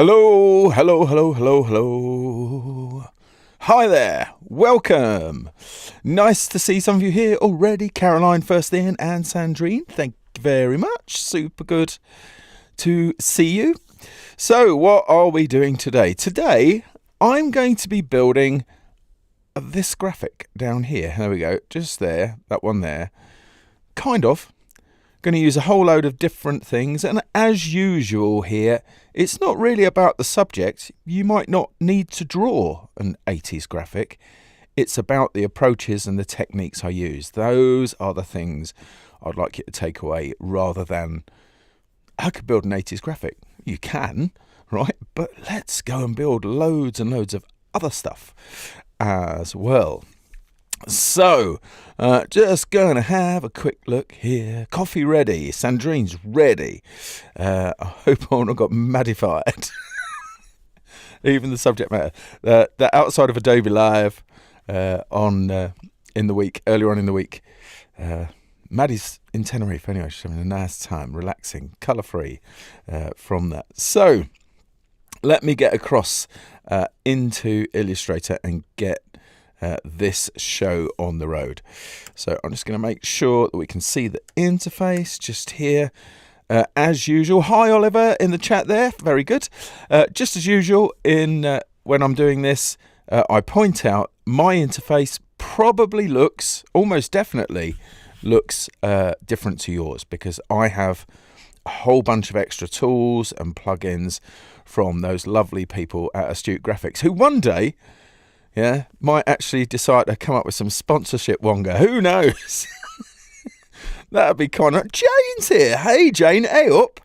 Hello, hello, hello, hello, hello. Hi there, welcome. Nice to see some of you here already. Caroline first in and Sandrine, thank you very much. Super good to see you. So what are we doing today? Today I'm going to be building this graphic down here. There we go, just there, that one there. Kind of. Going to use a whole load of different things, and as usual here, it's not really about the subject. You might not need to draw an 80s graphic. It's about the approaches and the techniques I use. Those are the things I'd like you to take away, rather than I could build an 80s graphic. You can, right? But let's go and build loads and loads of other stuff as well. So, just going to have a quick look here. Coffee ready. Sandrine's ready. I hope I've not got maddified. Even the subject matter. The outside of Adobe Live earlier on in the week. Maddie's in Tenerife anyway. She's having a nice time, relaxing, colour-free from that. So, let me get across into Illustrator and get this show on the road. So I'm just going to make sure that we can see the interface just here. As usual, hi Oliver in the chat there, very good. Just as usual, when I'm doing this, I point out my interface probably almost definitely looks different to yours, because I have a whole bunch of extra tools and plugins from those lovely people at Astute Graphics, who one day might actually decide to come up with some sponsorship wonga. Who knows? That'd be kind of... Jane's here. Hey, Jane. Hey up.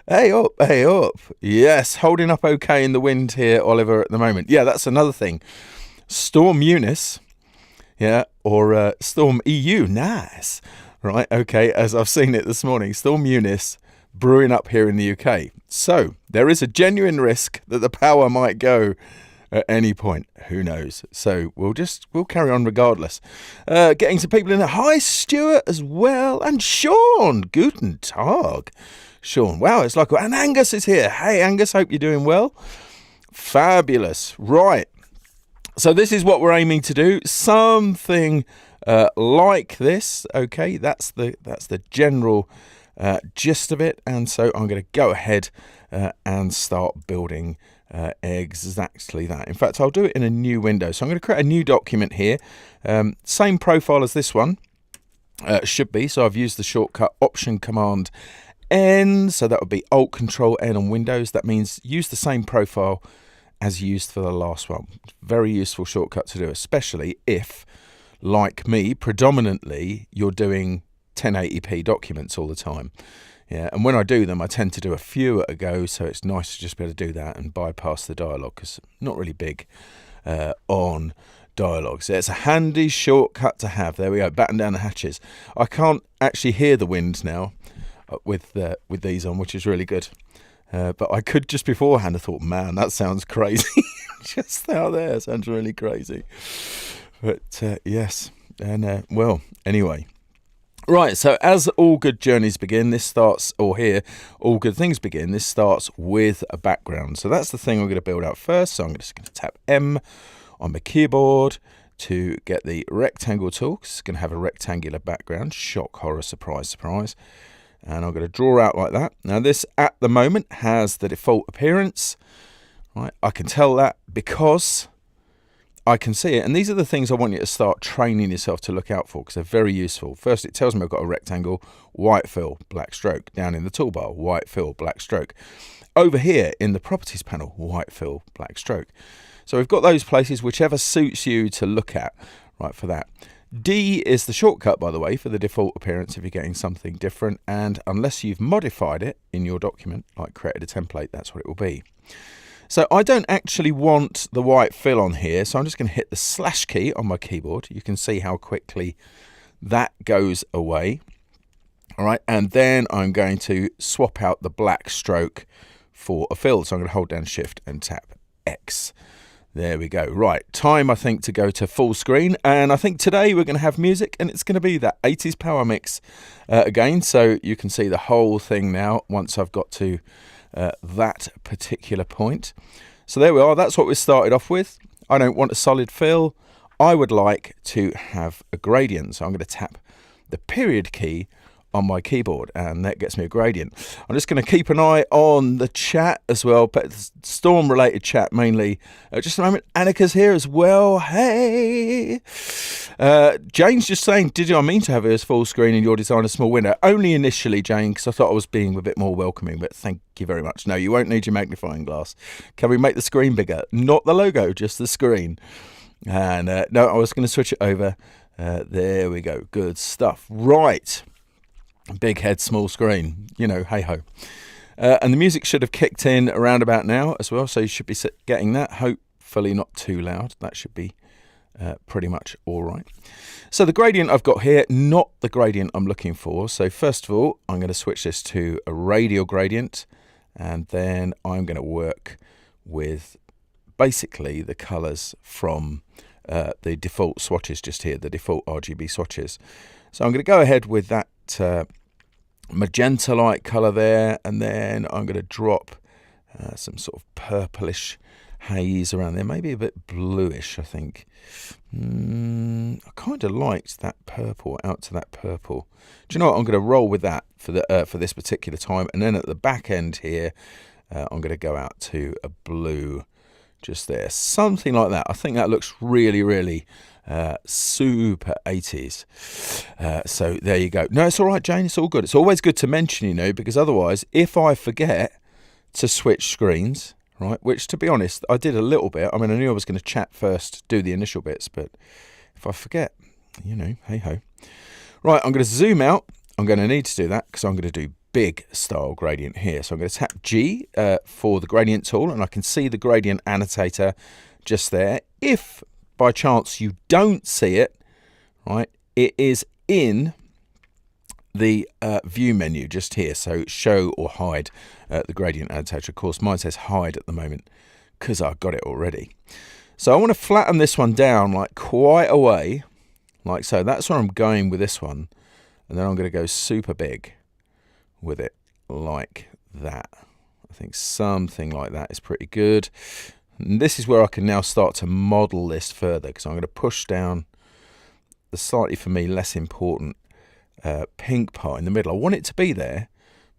Hey up. Hey up. Yes, holding up okay in the wind here, Oliver, at the moment. Yeah, that's another thing. Storm Eunice, or Storm EU. Nice. Right, okay, as I've seen it this morning. Storm Eunice brewing up here in the UK. So, there is a genuine risk that the power might go at any point. Who knows? So we'll carry on regardless. Getting some people in there. Hi Stuart as well, and Sean. Guten Tag, Sean. Wow, it's like, and Angus is here. Hey Angus, hope you're doing well. Fabulous. Right. So this is what we're aiming to do. Something like this. Okay, that's the general gist of it. And so I'm going to go ahead and start building exactly that. In fact, I'll do it in a new window. So I'm going to create a new document here. Same profile as this one. Should be. So I've used the shortcut Option Command N. So that would be Alt Control N on Windows. That means use the same profile as used for the last one. Very useful shortcut to do, especially if, like me, predominantly you're doing 1080p documents all the time. Yeah, and when I do them, I tend to do a few at a go, so it's nice to just be able to do that and bypass the dialogue, because I'm not really big on dialogue. So it's a handy shortcut to have. There we go, batten down the hatches. I can't actually hear the wind now with these on, which is really good. But I could just beforehand have thought, man, that sounds crazy. Just out there, sounds really crazy. But yes, and well, anyway. Right, so as all good journeys begin, all good things begin, this starts with a background. So that's the thing I'm going to build out first. So I'm just going to tap M on my keyboard to get the rectangle tool, 'cause it's going to have a rectangular background. Shock, horror, surprise, surprise. And I'm going to draw out like that. Now this, at the moment, has the default appearance. Right, I can tell that because I can see it, and these are the things I want you to start training yourself to look out for, because they're very useful. First, it tells me I've got a rectangle, white fill, black stroke. Down in the toolbar, white fill, black stroke. Over here in the properties panel, white fill, black stroke. So we've got those places, whichever suits you to look at, right, for that. D is the shortcut, by the way, for the default appearance if you're getting something different, and unless you've modified it in your document, like created a template, that's what it will be. So I don't actually want the white fill on here, so I'm just going to hit the slash key on my keyboard. You can see how quickly that goes away. All right, and then I'm going to swap out the black stroke for a fill. So I'm going to hold down Shift and tap X. There we go. Right, time I think to go to full screen, and I think today we're going to have music, and it's going to be that 80s power mix again, so you can see the whole thing now once I've got to that particular point. So there we are. That's what we started off with. I don't want a solid fill. I would like to have a gradient. So I'm going to tap the period key on my keyboard, and that gets me a gradient. I'm just going to keep an eye on the chat as well, but storm related chat mainly. Just a moment. Annika's here as well. Hey, Jane's just saying, did I mean to have it as full screen in your design a small window? Only initially, Jane, because I thought I was being a bit more welcoming, but thank you very much. No, you won't need your magnifying glass. Can we make the screen bigger? Not the logo, just the screen. And no, I was going to switch it over. There we go. Good stuff. Right. Big head, small screen, you know, hey ho. And the music should have kicked in around about now as well, so you should be getting that. Hopefully not too loud. That should be pretty much all right. So the gradient I've got here, not the gradient I'm looking for. So first of all, I'm going to switch this to a radial gradient, and then I'm going to work with basically the colours from the default swatches just here, the default RGB swatches. So I'm going to go ahead with that magenta light colour there, and then I'm going to drop some sort of purplish haze around there, maybe a bit bluish, I think. I kind of liked that purple, out to that purple. Do you know what? I'm going to roll with that for this particular time, and then at the back end here I'm going to go out to a blue just there, something like that. I think that looks really, really super 80s. So there you go. No, it's all right, Jane. It's all good. It's always good to mention, you know, because otherwise, if I forget to switch screens, right, which to be honest, I did a little bit. I mean, I knew I was going to chat first, do the initial bits, but if I forget, you know, hey ho. Right, I'm going to zoom out. I'm going to need to do that because I'm going to do big style gradient here. So I'm going to tap G for the gradient tool, and I can see the gradient annotator just there. If by chance you don't see it, right, it is in the view menu just here. So show or hide the gradient annotator. Of course, mine says hide at the moment because I've got it already. So I want to flatten this one down like quite a way, like so. That's where I'm going with this one. And then I'm going to go super big with it like that. I think something like that is pretty good. And this is where I can now start to model this further, because I'm going to push down the slightly, for me, less important pink part in the middle. I want it to be there,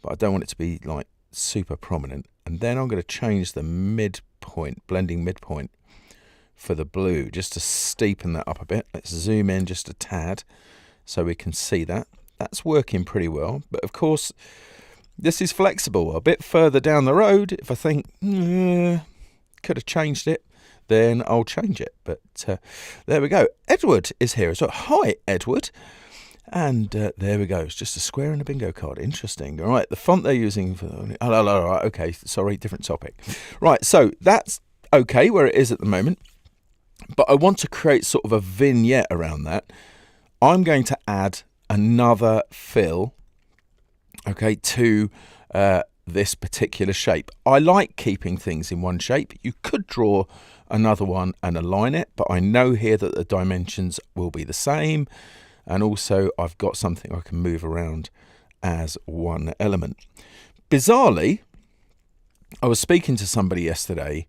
but I don't want it to be like super prominent. And then I'm going to change the midpoint, blending midpoint for the blue, just to steepen that up a bit. Let's zoom in just a tad so we can see that. That's working pretty well, but of course this is flexible. A bit further down the road, if I think could have changed it, then I'll change it. But there we go. Edward is here as well. Hi, Edward. And there we go. It's just a square and a bingo card. Interesting. All right, the font they're using for... Oh, right, okay, sorry, different topic. Right, so that's okay where it is at the moment, but I want to create sort of a vignette around that. I'm going to add another fill, okay, to this particular shape. I like keeping things in one shape. You could draw another one and align it, but I know here that the dimensions will be the same, and also I've got something I can move around as one element. Bizarrely, I was speaking to somebody yesterday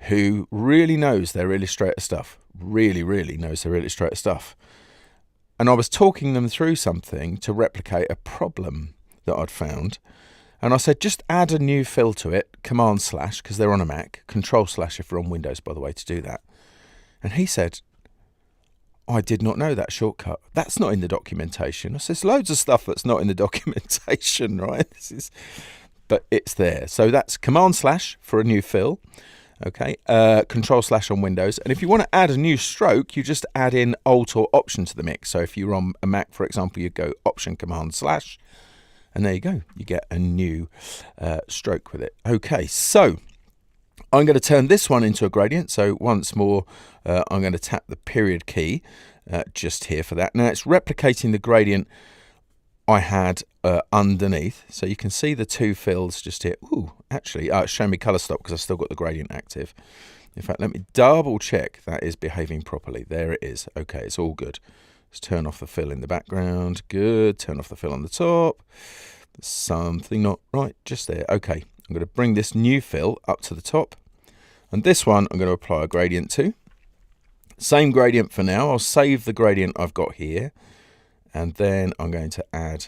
who really knows their Illustrator stuff, really knows their Illustrator stuff. And I was talking them through something to replicate a problem that I'd found. And I said, just add a new fill to it, Command/, because they're on a Mac, Control/ if you're on Windows, by the way, to do that. And he said, I did not know that shortcut. That's not in the documentation. I said, there's loads of stuff that's not in the documentation, right? But it's there. So that's Command/ for a new fill. Okay, Control/ on Windows. And if you want to add a new stroke, you just add in Alt or Option to the mix. So if you're on a Mac, for example, you go Option, Command/, and there you go. You get a new stroke with it. Okay, so I'm going to turn this one into a gradient. So once more, I'm going to tap the period key just here for that. Now it's replicating the gradient I had underneath, so you can see the two fills just here. Ooh, actually, it's showing me color stop because I've still got the gradient active. In fact, let me double check that is behaving properly. There it is. Okay, it's all good. Let's turn off the fill in the background. Good. Turn off the fill on the top. There's something not right just there. Okay, I'm going to bring this new fill up to the top, and this one I'm going to apply a gradient to. Same gradient for now. I'll save the gradient I've got here, and then I'm going to add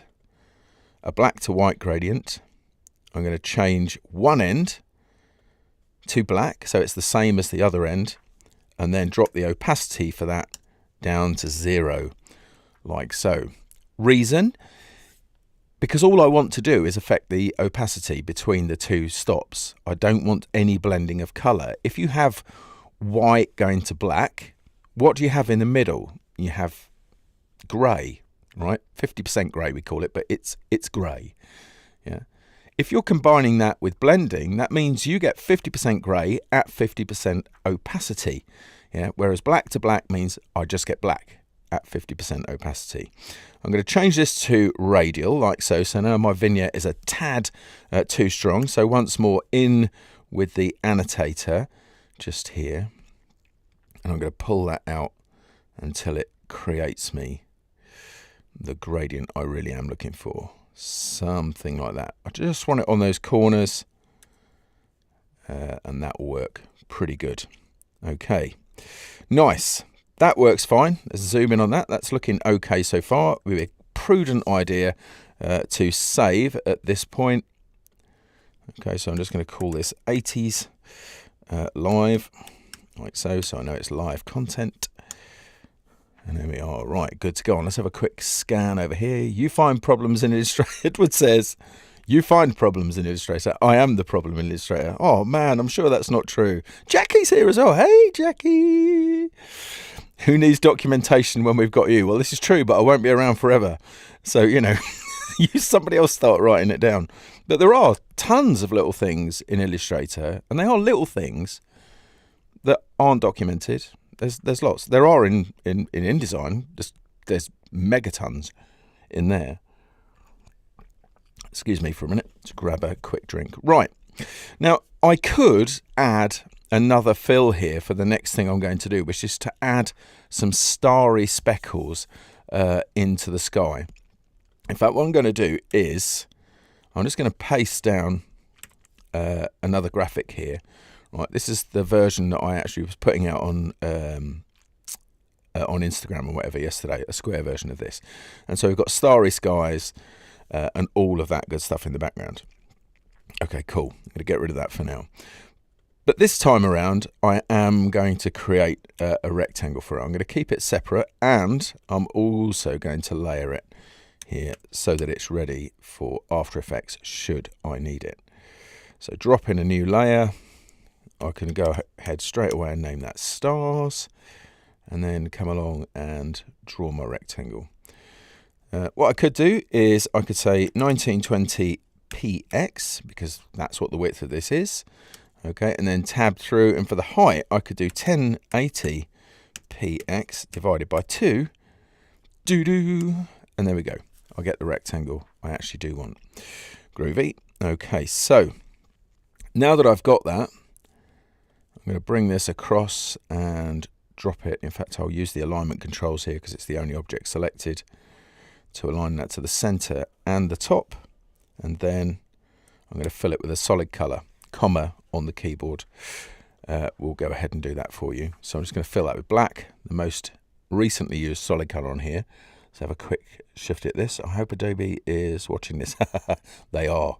a black to white gradient. I'm going to change one end to black so it's the same as the other end, and then drop the opacity for that down to 0, like so. Reason? Because all I want to do is affect the opacity between the two stops. I don't want any blending of colour. If you have white going to black, what do you have in the middle? You have grey, right? 50% grey we call it, but it's grey. Yeah. If you're combining that with blending, that means you get 50% grey at 50% opacity. Yeah. Whereas black to black means I just get black at 50% opacity. I'm going to change this to radial like so. So now my vignette is a tad too strong. So once more in with the annotator just here. And I'm going to pull that out until it creates me the gradient I really am looking for. Something like that. I just want it on those corners, and that will work pretty good. Okay, nice. That works fine. Let's zoom in on that. That's looking okay so far. With a prudent idea to save at this point. Okay, so I'm just going to call this 80s live, like so. So I know it's live content. And there we are. Right, good to go on. Let's have a quick scan over here. You find problems in Illustrator. Edward says, you find problems in Illustrator. I am the problem in Illustrator. Oh, man, I'm sure that's not true. Jackie's here as well. Hey, Jackie. Who needs documentation when we've got you? Well, this is true, but I won't be around forever. So, you know, somebody else start writing it down. But there are tons of little things in Illustrator, and they are little things that aren't documented. There's lots. There are in InDesign. There's megatons in there. Excuse me for a minute to grab a quick drink. Right. Now, I could add another fill here for the next thing I'm going to do, which is to add some starry speckles into the sky. In fact, what I'm going to do is I'm just going to paste down another graphic here. Right, this is the version that I actually was putting out on Instagram or whatever yesterday, a square version of this. And so we've got starry skies and all of that good stuff in the background. Okay, cool. I'm going to get rid of that for now. But this time around, I am going to create a rectangle for it. I'm going to keep it separate, and I'm also going to layer it here so that it's ready for After Effects should I need it. So drop in a new layer. I can go ahead straight away and name that stars, and then come along and draw my rectangle. What I could do is I could say 1920 px, because that's what the width of this is. Okay, and then tab through, and for the height I could do 1080 px divided by 2. And there we go. I get the rectangle I actually do want. Groovy. Okay, so now that I've got that, I'm going to bring this across and drop it. In fact, I'll use the alignment controls here because it's the only object selected to align that to the center and the top. And then I'm going to fill it with a solid color, comma on the keyboard. We'll go ahead and do that for you. So I'm just going to fill that with black, the most recently used solid color on here. Let's have a quick shift at this. I hope Adobe is watching this. They are.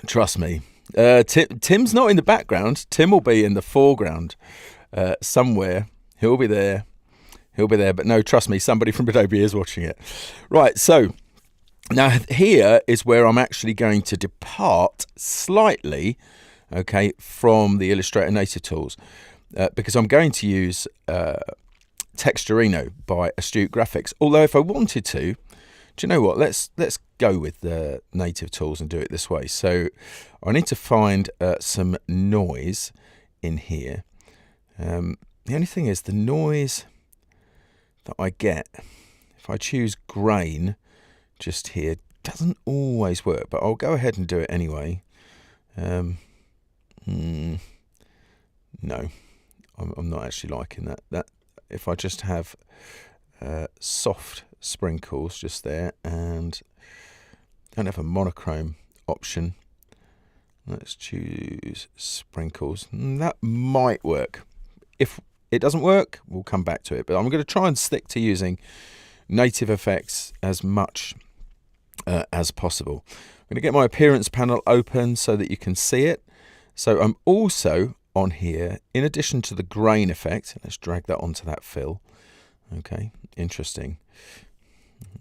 Trust me. Tim's not in the background. Tim will be in the foreground somewhere. He'll be there. But no, trust me, somebody from Adobe is watching it. Right, so now here is where I'm actually going to depart slightly, okay, from the Illustrator native tools, because I'm going to use Texturino by Astute Graphics. Although if I wanted to, do you know what? Let's go with the native tools and do it this way. So I need to find some noise in here. The only thing is the noise that I get if I choose grain just here doesn't always work, but I'll go ahead and do it anyway. No, I'm not actually liking that. That if I just have soft sprinkles just there and don't have a monochrome option. Let's choose sprinkles. That might work. If it doesn't work, we'll come back to it. But I'm going to try and stick to using native effects as much as possible. I'm going to get my appearance panel open so that you can see it. So I'm also on here, in addition to the grain effect, let's drag that onto that fill. Okay, interesting.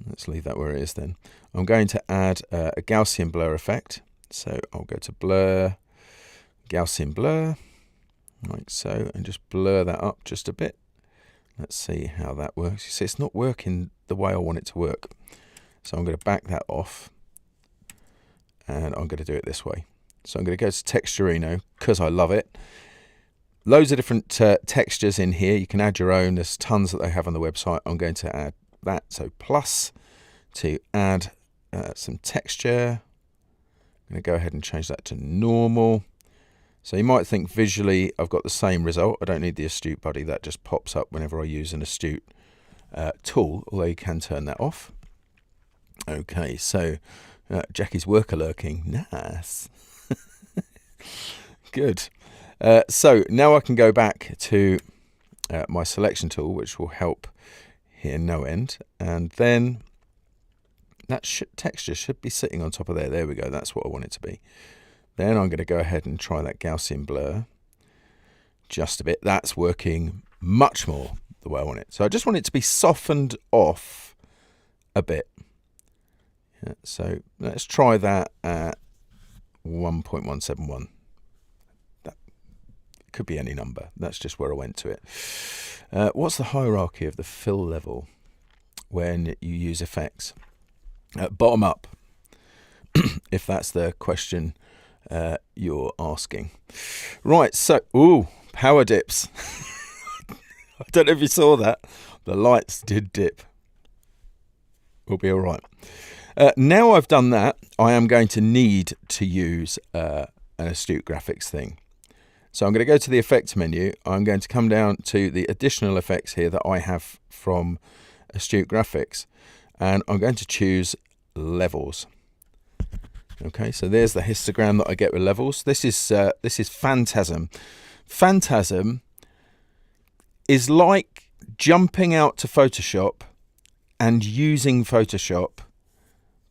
Let's leave that where it is then. I'm going to add a Gaussian blur effect. So I'll go to blur, Gaussian blur, like so, and just blur that up just a bit. Let's see how that works. You see, it's not working the way I want it to work. So I'm going to back that off, and I'm going to do it this way. So I'm going to go to Texturino, because I love it. Loads of different textures in here. You can add your own. There's tons that they have on the website. I'm going to add that. So plus to add some texture. I'm going to go ahead and change that to normal. So you might think visually I've got the same result. I don't need the astute buddy. That just pops up whenever I use an astute tool, although you can turn that off. Okay, so Jackie's worker lurking. Nice. Good. So now I can go back to my selection tool, which will help here no end. And then that texture should be sitting on top of there. There we go. That's what I want it to be. Then I'm going to go ahead and try that Gaussian blur just a bit. That's working much more the way I want it. So I just want it to be softened off a bit. Yeah, so let's try that at 1.171. That could be any number. That's just where I went to it. What's the hierarchy of the fill level when you use effects? Bottom up, if that's the question you're asking. Right, so, power dips. I don't know if you saw that. The lights did dip. We'll be all right. Now I've done that, I am going to need to use an astute graphics thing. So I'm going to go to the effects menu. I'm going to come down to the additional effects here that I have from astute graphics. And I'm going to choose levels. Okay, so there's the histogram that I get with levels. This is Phantasm. Phantasm is like jumping out to Photoshop and using Photoshop,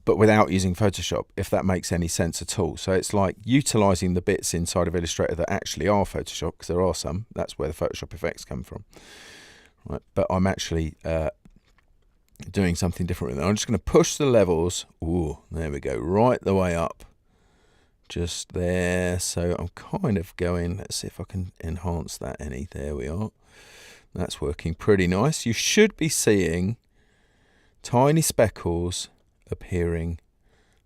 but without using Photoshop, if that makes any sense at all. So it's like utilizing the bits inside of Illustrator that actually are Photoshop, because there are some. That's where the Photoshop effects come from. Right, but I'm actually doing something different with it. I'm just going to push the levels. Ooh, there we go, right the way up. Just there. So I'm kind of going, let's see if I can enhance that any. There we are. That's working pretty nice. You should be seeing tiny speckles appearing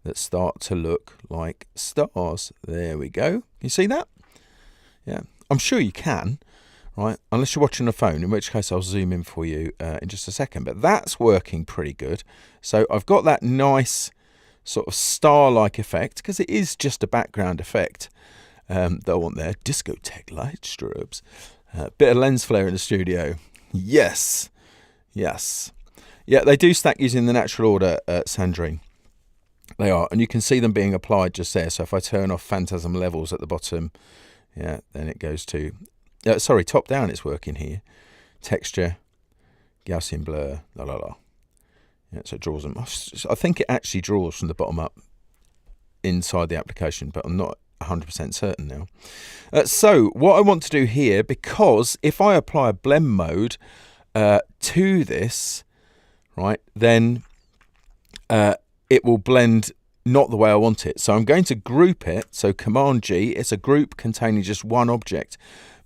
that start to look like stars. There we go. You see that? Yeah, I'm sure you can. Right, unless you're watching a phone, in which case I'll zoom in for you in just a second. But that's working pretty good. So I've got that nice sort of star-like effect, because it is just a background effect that I want there. Discotheque light strobes. Bit of lens flare in the studio. Yes. Yes. Yeah, they do stack using the natural order, Sandrine. They are. And you can see them being applied just there. So if I turn off Phantasm levels at the bottom, yeah, then it goes to... sorry, top down it's working here. Texture, Gaussian blur, la la la. Yeah, so it draws them. I think it actually draws from the bottom up inside the application, but I'm not 100% certain now. So what I want to do here, because if I apply a blend mode to this, right, then it will blend not the way I want it. So I'm going to group it. So Command G, it's a group containing just one object.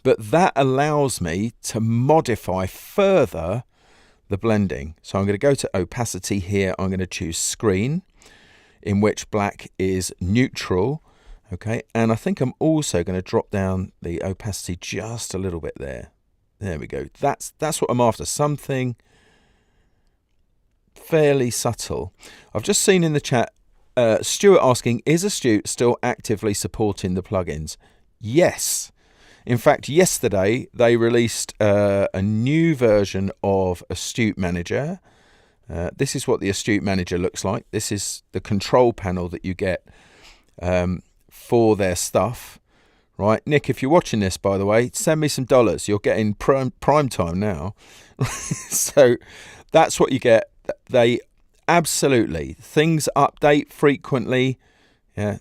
But that allows me to modify further the blending. So I'm going to go to opacity here. I'm going to choose screen, in which black is neutral. Okay, and I think I'm also going to drop down the opacity just a little bit there. There we go. That's what I'm after. Something fairly subtle. I've just seen in the chat Stuart asking, is Astute still actively supporting the plugins? Yes. In fact, yesterday they released a new version of Astute Manager. This is what the Astute Manager looks like. This is the control panel that you get for their stuff. Right, Nick, if you're watching this, by the way, send me some dollars. You're getting prime time now. So that's what you get. They absolutely, things update frequently. Yeah,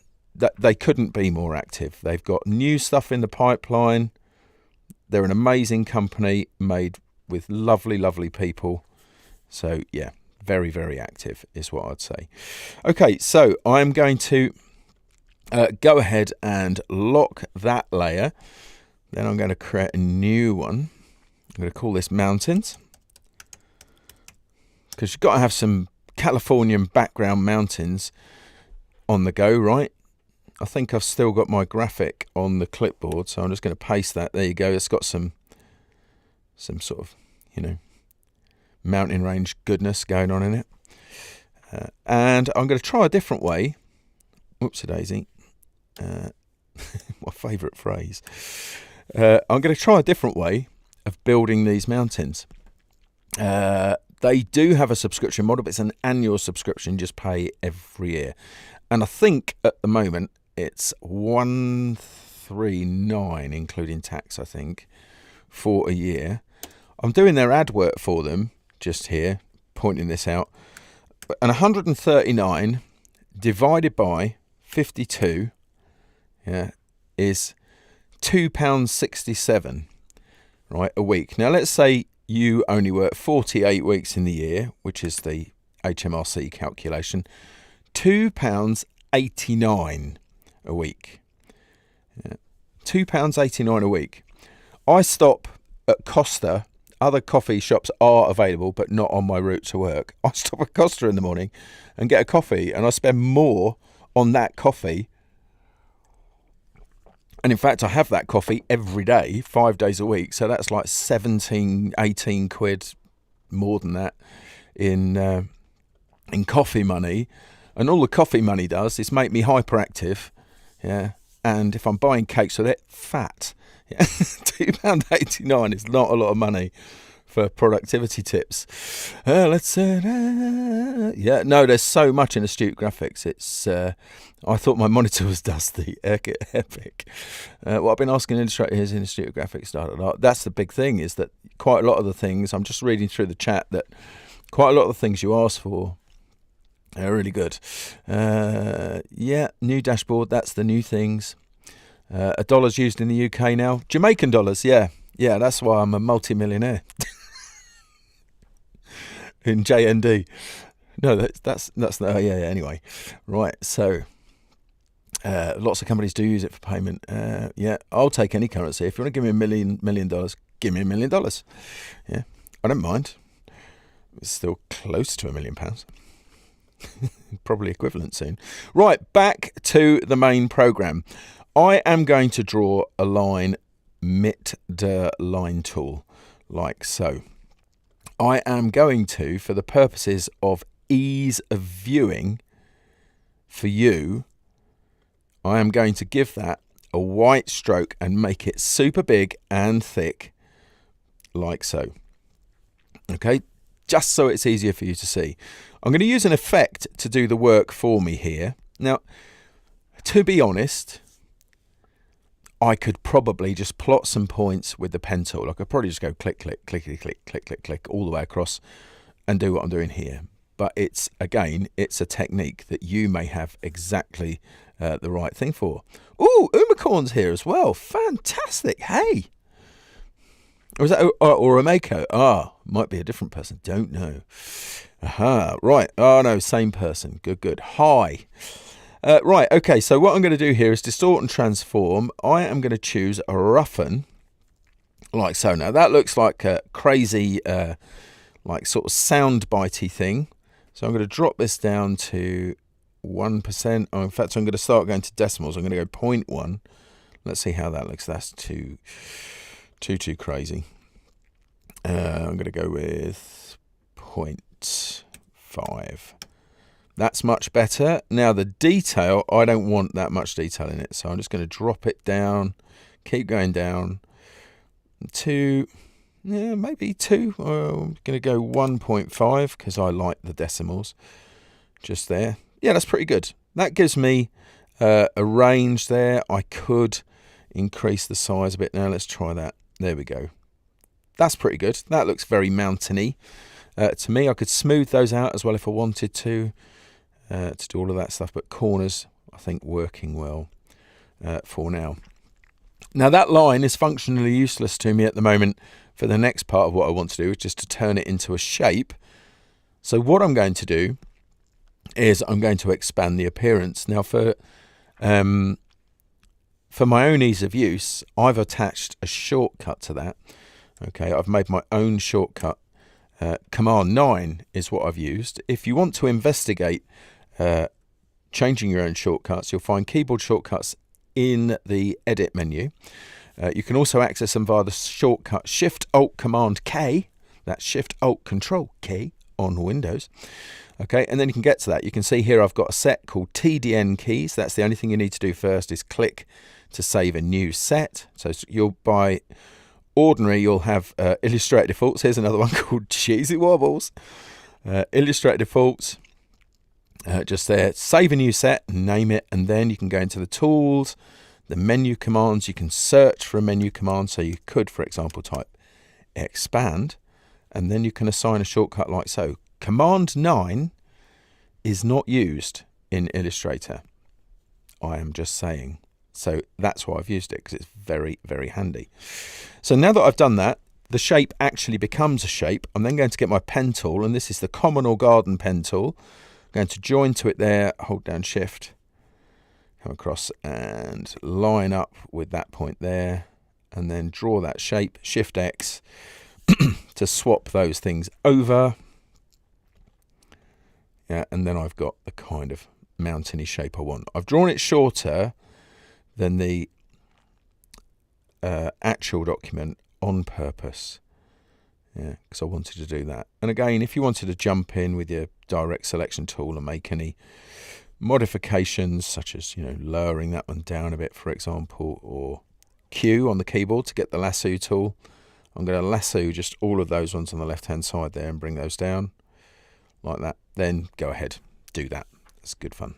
they couldn't be more active. They've got new stuff in the pipeline. They're an amazing company made with lovely, lovely people. So yeah, very, very active is what I'd say. Okay, so I'm going to go ahead and lock that layer. Then I'm going to create a new one. I'm going to call this Mountains, because you've got to have some Californian background mountains on the go, right? I think I've still got my graphic on the clipboard, so I'm just going to paste that. There you go. It's got some sort of, mountain range goodness going on in it. And I'm going to try a different way. Whoopsie daisy. My favourite phrase. I'm going to try a different way of building these mountains. They do have a subscription model, but it's an annual subscription. Just pay every year. And I think at the moment it's $139, including tax, I think, for a year. I'm doing their ad work for them, just here, pointing this out. And 139 divided by 52, is £2.67, right, a week. Now, let's say you only work 48 weeks in the year, which is the HMRC calculation. £2.89 a week. Yeah. £2.89 a week. I stop at Costa. Other coffee shops are available, but not on my route to work. I stop at Costa in the morning and get a coffee, and I spend more on that coffee. And in fact, I have that coffee every day, 5 days a week. So that's like 17, 18 quid, more than that, in coffee money. And all the coffee money does is make me hyperactive. Yeah. And if I'm buying cakes with it, fat. Yeah. £2.89 is not a lot of money for productivity tips. No, there's so much in Astute Graphics. It's I thought my monitor was dusty. Epic. What I've been asking Illustrator is in Astute Graphics. That's the big thing, is that quite a lot of the things, I'm just reading through the chat, that quite a lot of the things you asked for are really good. New dashboard, that's the new things. A dollar's used in the UK now. Jamaican dollars, yeah, that's why I'm a multi-millionaire. In JND. No, that's anyway. Right, so lots of companies do use it for payment. I'll take any currency. If you want to give me $1 million, give me $1 million. Yeah, I don't mind. It's still close to £1 million. Probably equivalent soon. Right, back to the main program. I am going to draw a line mit der line tool, like so. I am going to, for the purposes of ease of viewing for you, I am going to give that a white stroke and make it super big and thick, like so. Okay, just so it's easier for you to see. I'm going to use an effect to do the work for me here. Now, to be honest, I could probably just plot some points with the pen tool. I could probably just go click, click, click, click, click, click, click, click all the way across and do what I'm doing here. But it's a technique that you may have exactly the right thing for. Ooh, Umacorn's here as well. Fantastic. Hey. Or is that or Amako? Might be a different person. Don't know. Aha. Right. Oh, no, same person. Good. Hi. Right, okay, so what I'm going to do here is distort and transform. I am going to choose a roughen, like so. Now, that looks like a crazy, like sort of sound-bitey thing. So I'm going to drop this down to 1%. Oh, in fact, I'm going to start going to decimals. I'm going to go 0.1. Let's see how that looks. That's too crazy. I'm going to go with 0.5. That's much better. Now the detail, I don't want that much detail in it. So I'm just going to drop it down, keep going down to, maybe 2. I'm going to go 1.5 because I like the decimals just there. Yeah, that's pretty good. That gives me a range there. I could increase the size a bit now. Let's try that. There we go. That's pretty good. That looks very mountainy to me. I could smooth those out as well if I wanted to do all of that stuff, but corners I think working well for now. Now that line is functionally useless to me at the moment for the next part of what I want to do, which is to turn it into a shape. So what I'm going to do is I'm going to expand the appearance. Now for my own ease of use, I've attached a shortcut to that. Okay, I've made my own shortcut. Command 9 is what I've used. If you want to investigate changing your own shortcuts, you'll find keyboard shortcuts in the edit menu. You can also access them via the shortcut Shift Alt Command K. That's Shift Alt Control K on Windows. Okay, and then you can get to that. You can see here I've got a set called TDN keys. That's the only thing you need to do first is click to save a new set. So you'll by ordinary you'll have Illustrator defaults. Here's another one called Cheesy Wobbles. Illustrator defaults. Just there, save a new set, name it, and then you can go into the tools, the menu commands. You can search for a menu command. So you could, for example, type expand, and then you can assign a shortcut like so. Command 9 is not used in Illustrator. I am just saying. So that's why I've used it, because it's very, very handy. So now that I've done that, the shape actually becomes a shape. I'm then going to get my pen tool, and this is the common or garden pen tool. I'm going to join to it there, hold down Shift, come across and line up with that point there, and then draw that shape, Shift X, to swap those things over. Yeah, and then I've got the kind of mountainy shape I want. I've drawn it shorter than the actual document on purpose. Yeah, because I wanted to do that. And again, if you wanted to jump in with your direct selection tool and make any modifications, such as, lowering that one down a bit, for example, or Q on the keyboard to get the lasso tool, I'm going to lasso just all of those ones on the left hand side there and bring those down like that. Then go ahead, do that. It's good fun.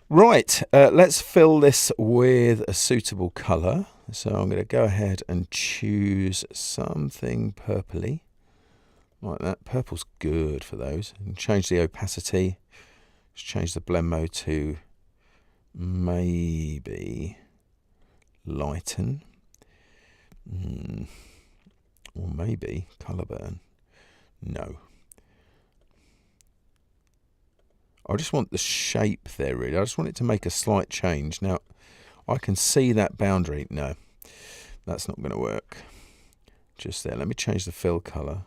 Right, let's fill this with a suitable colour. So I'm going to go ahead and choose something purpley like that. Purple's good for those. And change the opacity. Just change the blend mode to maybe lighten. Or maybe colour burn. No. I just want the shape there, really. I just want it to make a slight change. Now, I can see that boundary. No, that's not going to work. Just there. Let me change the fill colour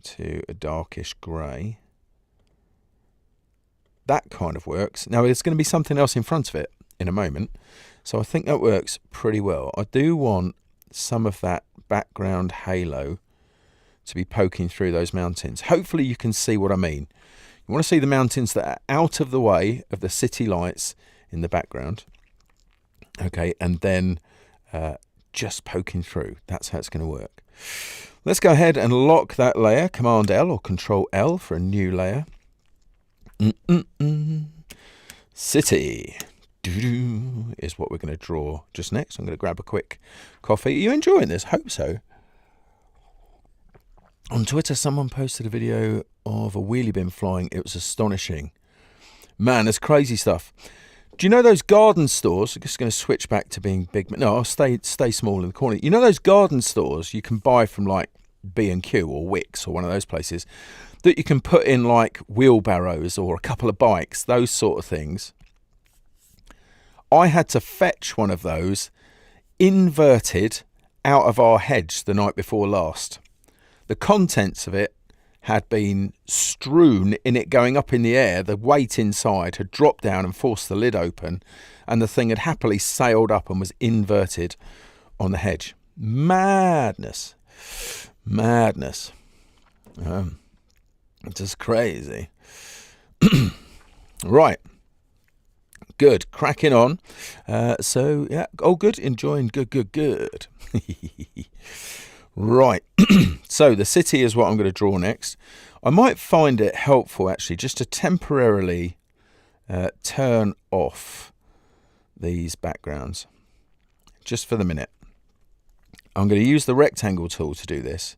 to a darkish grey. That kind of works. Now, there's going to be something else in front of it in a moment. So I think that works pretty well. I do want some of that background halo to be poking through those mountains. Hopefully you can see what I mean. You want to see the mountains that are out of the way of the city lights in the background. Okay, and then just poking through. That's how it's going to work. Let's go ahead and lock that layer. Command L or Control L for a new layer. City is what we're going to draw just next. I'm going to grab a quick coffee. Are you enjoying this? Hope so. On Twitter, someone posted a video of a wheelie bin flying. It was astonishing. Man, there's crazy stuff. Do you know those garden stores? I'm just going to switch back to being big. No, I'll stay small in the corner. You know those garden stores you can buy from like B&Q or Wickes or one of those places that you can put in like wheelbarrows or a couple of bikes, those sort of things. I had to fetch one of those inverted out of our hedge the night before last. The contents of it had been strewn in it going up in the air. The weight inside had dropped down and forced the lid open, and the thing had happily sailed up and was inverted on the hedge. Madness. Madness. Just crazy. Right. Good. Cracking on. So, yeah. Oh, good. Enjoying. Good. Right. So the city is what I'm going to draw next. I might find it helpful, actually, just to temporarily turn off these backgrounds just for the minute. I'm going to use the rectangle tool to do this.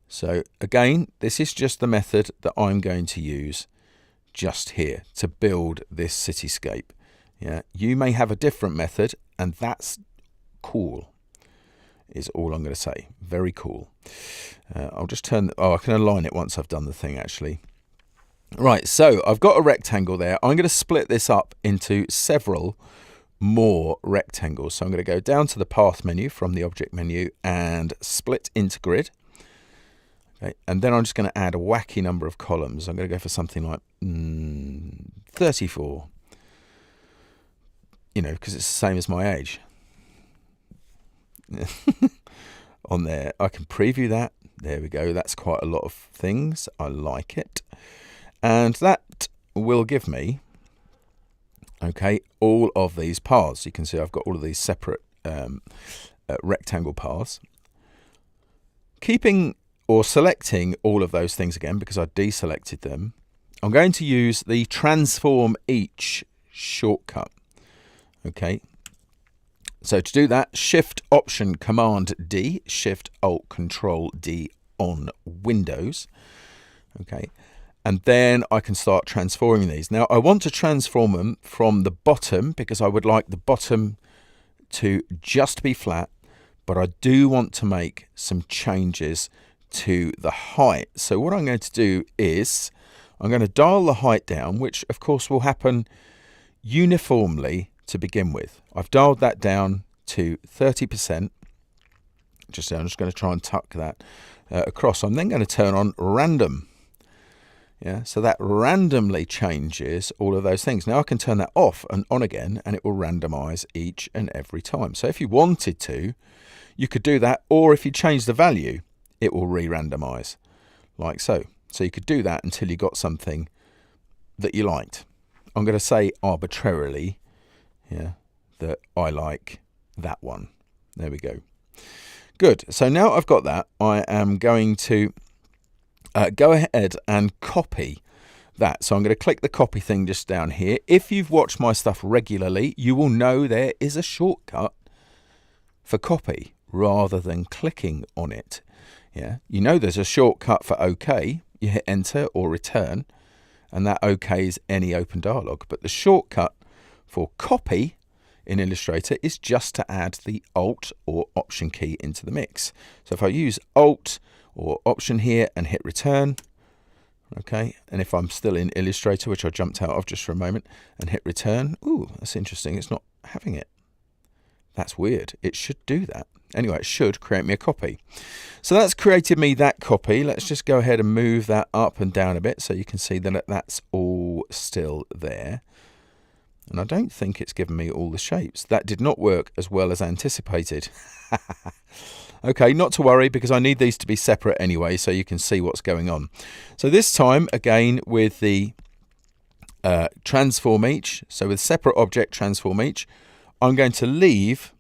So again, this is just the method that I'm going to use just here to build this cityscape. Yeah, you may have a different method, and that's cool, is all I'm going to say. Very cool. I'll just turn, I can align it once I've done the thing actually. Right, so I've got a rectangle there. I'm going to split this up into several more rectangles. So I'm going to go down to the path menu from the object menu and split into grid. Okay, and then I'm just going to add a wacky number of columns. I'm going to go for something like 34. You know, because it's the same as my age. On there, I can preview that. There we go. That's quite a lot of things. I like it. And that will give me, okay, all of these paths. You can see I've got all of these separate rectangle paths. Keeping or selecting all of those things again, because I deselected them, I'm going to use the transform each shortcut. Okay. So to do that, Shift Option Command D, Shift Alt Control D on Windows. Okay. And then I can start transforming these. Now I want to transform them from the bottom because I would like the bottom to just be flat, but I do want to make some changes to the height. So what I'm going to do is I'm going to dial the height down, which of course will happen uniformly to begin with. I've dialed that down to 30%. I'm just going to try and tuck that across. I'm then going to turn on random. Yeah, so that randomly changes all of those things. Now I can turn that off and on again, and it will randomize each and every time. So if you wanted to, you could do that, or if you change the value, it will re-randomize like so. So you could do that until you got something that you liked. I'm going to say arbitrarily, yeah, that I like that one. There we go. Good. So now I've got that, I am going to go ahead and copy that. So I'm going to click the copy thing just down here. If you've watched my stuff regularly, you will know there is a shortcut for copy rather than clicking on it. Yeah, you know there's a shortcut for OK. You hit enter or return, and that OK is any open dialog. But the shortcut for copy in Illustrator is just to add the Alt or Option key into the mix. So if I use Alt or Option here and hit return, okay, and if I'm still in Illustrator, which I jumped out of just for a moment, and hit return, ooh, that's interesting, it's not having it. That's weird. It should do that. Anyway, it should create me a copy. So that's created me that copy. Let's just go ahead and move that up and down a bit so you can see that that's all still there. And I don't think it's given me all the shapes. That did not work as well as anticipated. Okay, not to worry, because I need these to be separate anyway, so you can see what's going on. So this time, again, with the transform each, so with separate object transform each, I'm going to leave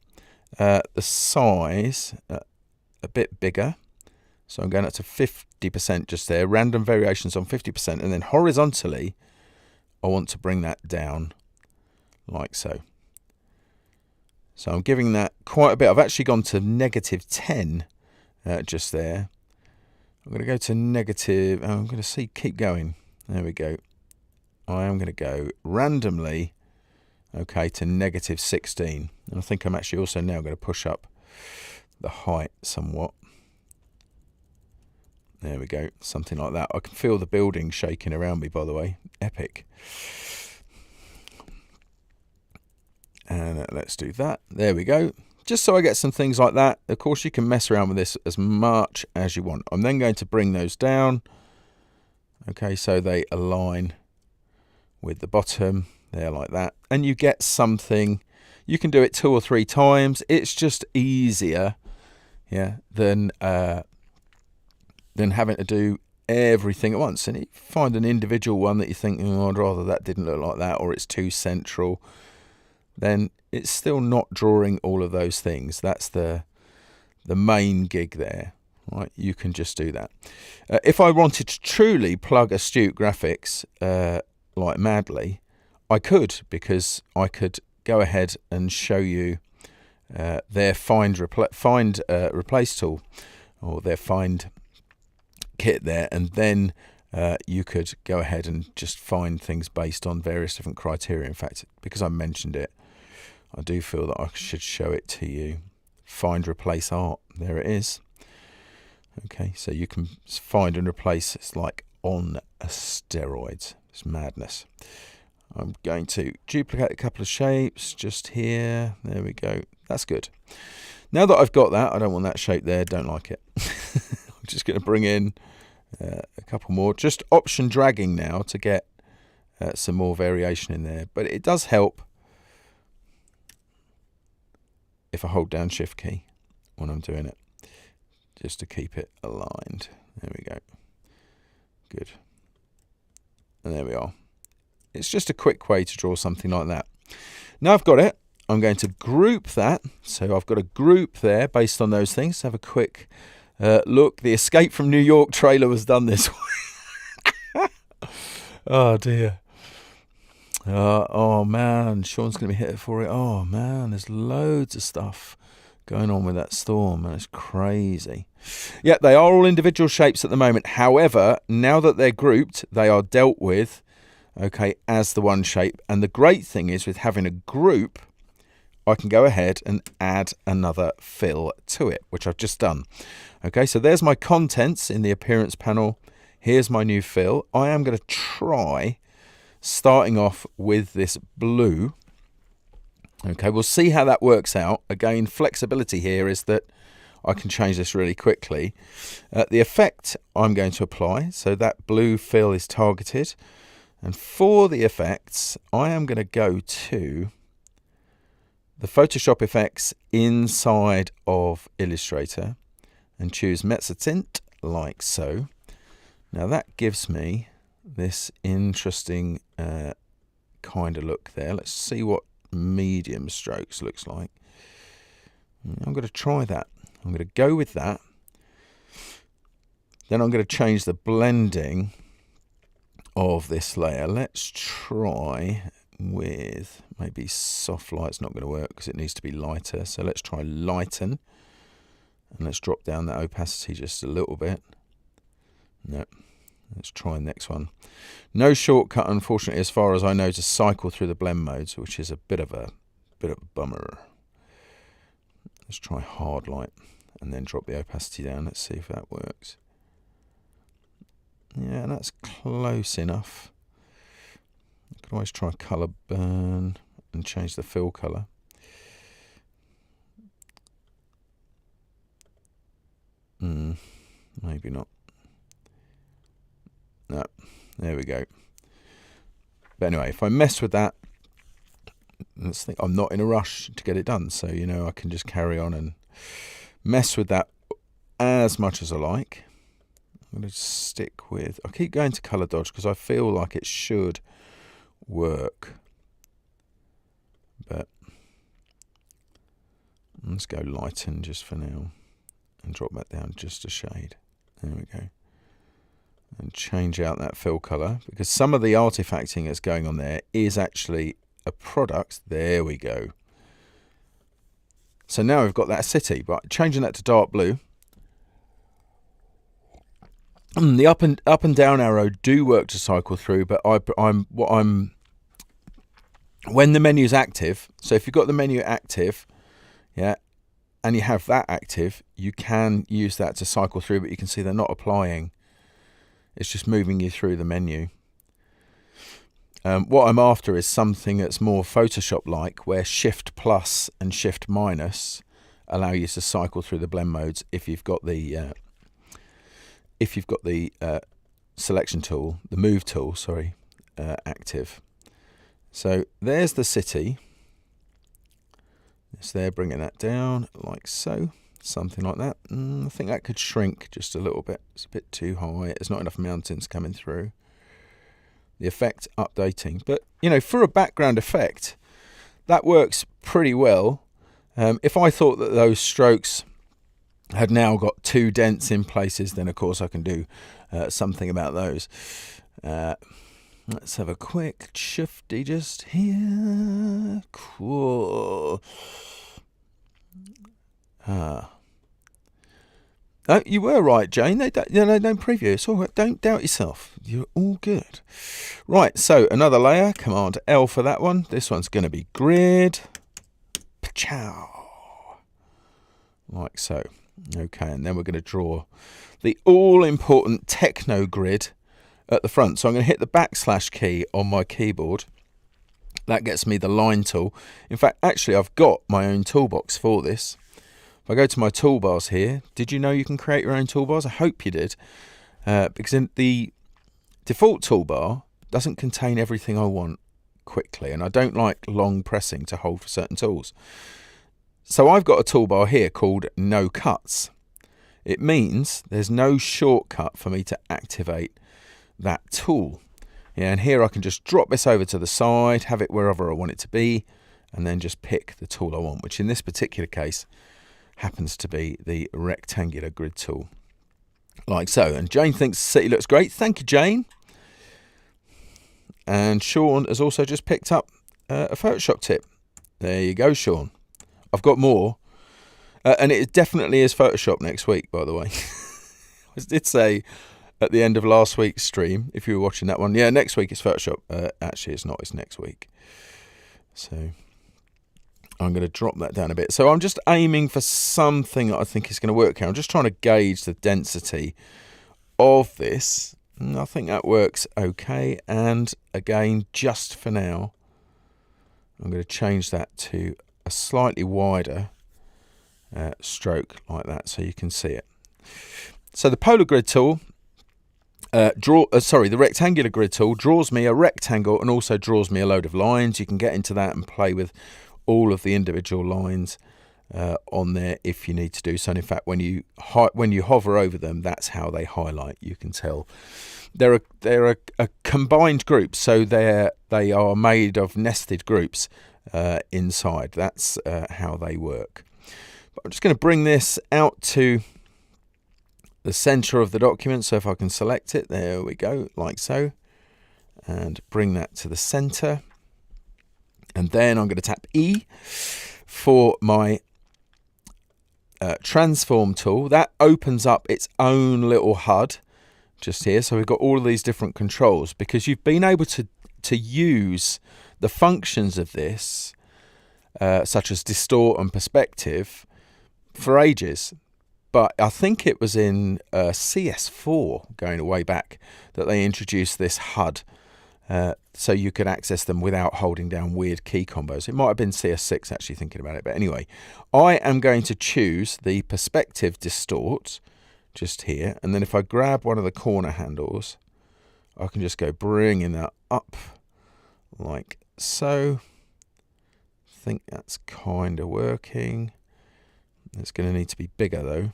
the size a bit bigger. So I'm going up to 50% just there, random variations on 50%, and then horizontally, I want to bring that down like so. So I'm giving that quite a bit. I've actually gone to -10 just there. I'm going to go to negative. I'm going to see, keep going. There we go. I am going to go randomly, okay, to -16. And I think I'm actually also now going to push up the height somewhat. There we go, something like that. I can feel the building shaking around me, by the way. Epic. And let's do that. There we go. Just so I get some things like that. Of course, you can mess around with this as much as you want. I'm then going to bring those down. Okay, so they align with the bottom there like that. And you get something. You can do it 2 or 3 times. It's just easier, yeah, than having to do everything at once. And you find an individual one that you think, oh, I'd rather that didn't look like that, or it's too central, then it's still not drawing all of those things. That's the main gig there, right? You can just do that. If I wanted to truly plug Astute graphics like madly, I could, because I could go ahead and show you their find replace tool, or their find kit there, and then you could go ahead and just find things based on various different criteria. In fact, because I mentioned it, I do feel that I should show it to you. Find replace art, there it is. Okay, so you can find and replace. It's like on a steroid. It's madness. I'm going to duplicate a couple of shapes just here. There we go. That's good. Now that I've got that, I don't want that shape there. Don't like it. I'm just going to bring in a couple more. Just option dragging now to get some more variation in there. But it does help if I hold down Shift key when I'm doing it, just to keep it aligned. There we go. Good. And there we are. It's just a quick way to draw something like that. Now I've got it, I'm going to group that. So I've got a group there based on those things. Have a quick look. The Escape from New York trailer was done this way. Oh dear. Oh man, Sean's going to be hit for it. Oh man, there's loads of stuff going on with that storm, and it's crazy. Yeah, they are all individual shapes at the moment. However, now that they're grouped, they are dealt with, okay, as the one shape. And the great thing is, with having a group, I can go ahead and add another fill to it, which I've just done. Okay, so there's my contents in the appearance panel. Here's my new fill. I am going to try starting off with this blue. Okay, we'll see how that works out. Again, flexibility here is that I can change this really quickly. The effect I'm going to apply, so that blue fill is targeted. And for the effects, I am going to go to the Photoshop effects inside of Illustrator and choose Mezzotint, like so. Now that gives me this interesting kind of look there. Let's see what medium strokes looks like. I'm going to try that. I'm going to go with that. Then I'm going to change the blending of this layer. Let's try with maybe soft light's not going to work because it needs to be lighter. So let's try lighten, and let's drop down that opacity just a little bit. No. Let's try the next one. No shortcut, unfortunately, as far as I know, to cycle through the blend modes, which is a bit of a bummer. Let's try hard light and then drop the opacity down. Let's see if that works. Yeah, that's close enough. I can always try color burn and change the fill color. Maybe not. No, there we go. But anyway, if I mess with that, let's think, I'm not in a rush to get it done, so you know I can just carry on and mess with that as much as I like. I'm going to stick with, I keep going to color dodge because I feel like it should work, but let's go lighten just for now and drop that down just a shade. There we go. And change out that fill color, because some of the artifacting that's going on there is actually a product. There we go. So now we've got that city, but changing that to dark blue. The up and down arrow do work to cycle through, but when the menu's active, so if you've got the menu active, yeah, and you have that active, you can use that to cycle through, but you can see they're not applying. It's just moving you through the menu. What I'm after is something that's more Photoshop-like, where Shift plus and Shift minus allow you to cycle through the blend modes if you've got the selection tool, the move tool, sorry, active. So there's the city. It's there, bringing that down like so. Something like that. I think that could shrink just a little bit. It's a bit too high. There's not enough mountains coming through. The effect updating. But, you know, for a background effect, that works pretty well. If I thought that those strokes had now got too dense in places, then of course I can do something about those. Let's have a quick shifty just here. Cool. Oh, you were right, Jane. Don't preview. It's all right. Don't doubt yourself. You're all good. Right, so another layer. Command L for that one. This one's going to be grid. Pachow. Like so. Okay, and then we're going to draw the all-important techno grid at the front. So I'm going to hit the / key on my keyboard. That gets me the line tool. In fact, actually, I've got my own toolbox for this. If I go to my toolbars here, did you know you can create your own toolbars? I hope you did, because in the default toolbar doesn't contain everything I want quickly, and I don't like long pressing to hold for certain tools. So I've got a toolbar here called no cuts. It means there's no shortcut for me to activate that tool. Yeah, and here I can just drop this over to the side, have it wherever I want it to be, and then just pick the tool I want, which in this particular case happens to be the rectangular grid tool. Like so. And Jane thinks the city looks great. Thank you, Jane. And Sean has also just picked up a Photoshop tip. There you go, Sean. I've got more. And it definitely is Photoshop next week, by the way. I did say at the end of last week's stream, if you were watching that one, yeah, next week is Photoshop. Actually, it's not. It's next week. So I'm going to drop that down a bit. So I'm just aiming for something that I think is going to work here. I'm just trying to gauge the density of this. And I think that works okay. And again, just for now, I'm going to change that to a slightly wider stroke like that so you can see it. So the polar grid tool, the rectangular grid tool draws me a rectangle and also draws me a load of lines. You can get into that and play with all of the individual lines on there if you need to do so. And in fact, when you hover over them, that's how they highlight. You can tell they're a combined group, so they are made of nested groups inside. That's how they work. But I'm just going to bring this out to the center of the document. So if I can select it, there we go, like so, and bring that to the center. And then I'm going to tap E for my transform tool. That opens up its own little HUD just here. So we've got all of these different controls because you've been able to use the functions of this, such as distort and perspective, for ages. But I think it was in CS4, going way back, that they introduced this HUD. So you could access them without holding down weird key combos. It might have been CS6 actually, thinking about it. But anyway, I am going to choose the perspective distort just here. And then if I grab one of the corner handles, I can just go bringing that up like so. I think that's kind of working. It's going to need to be bigger though.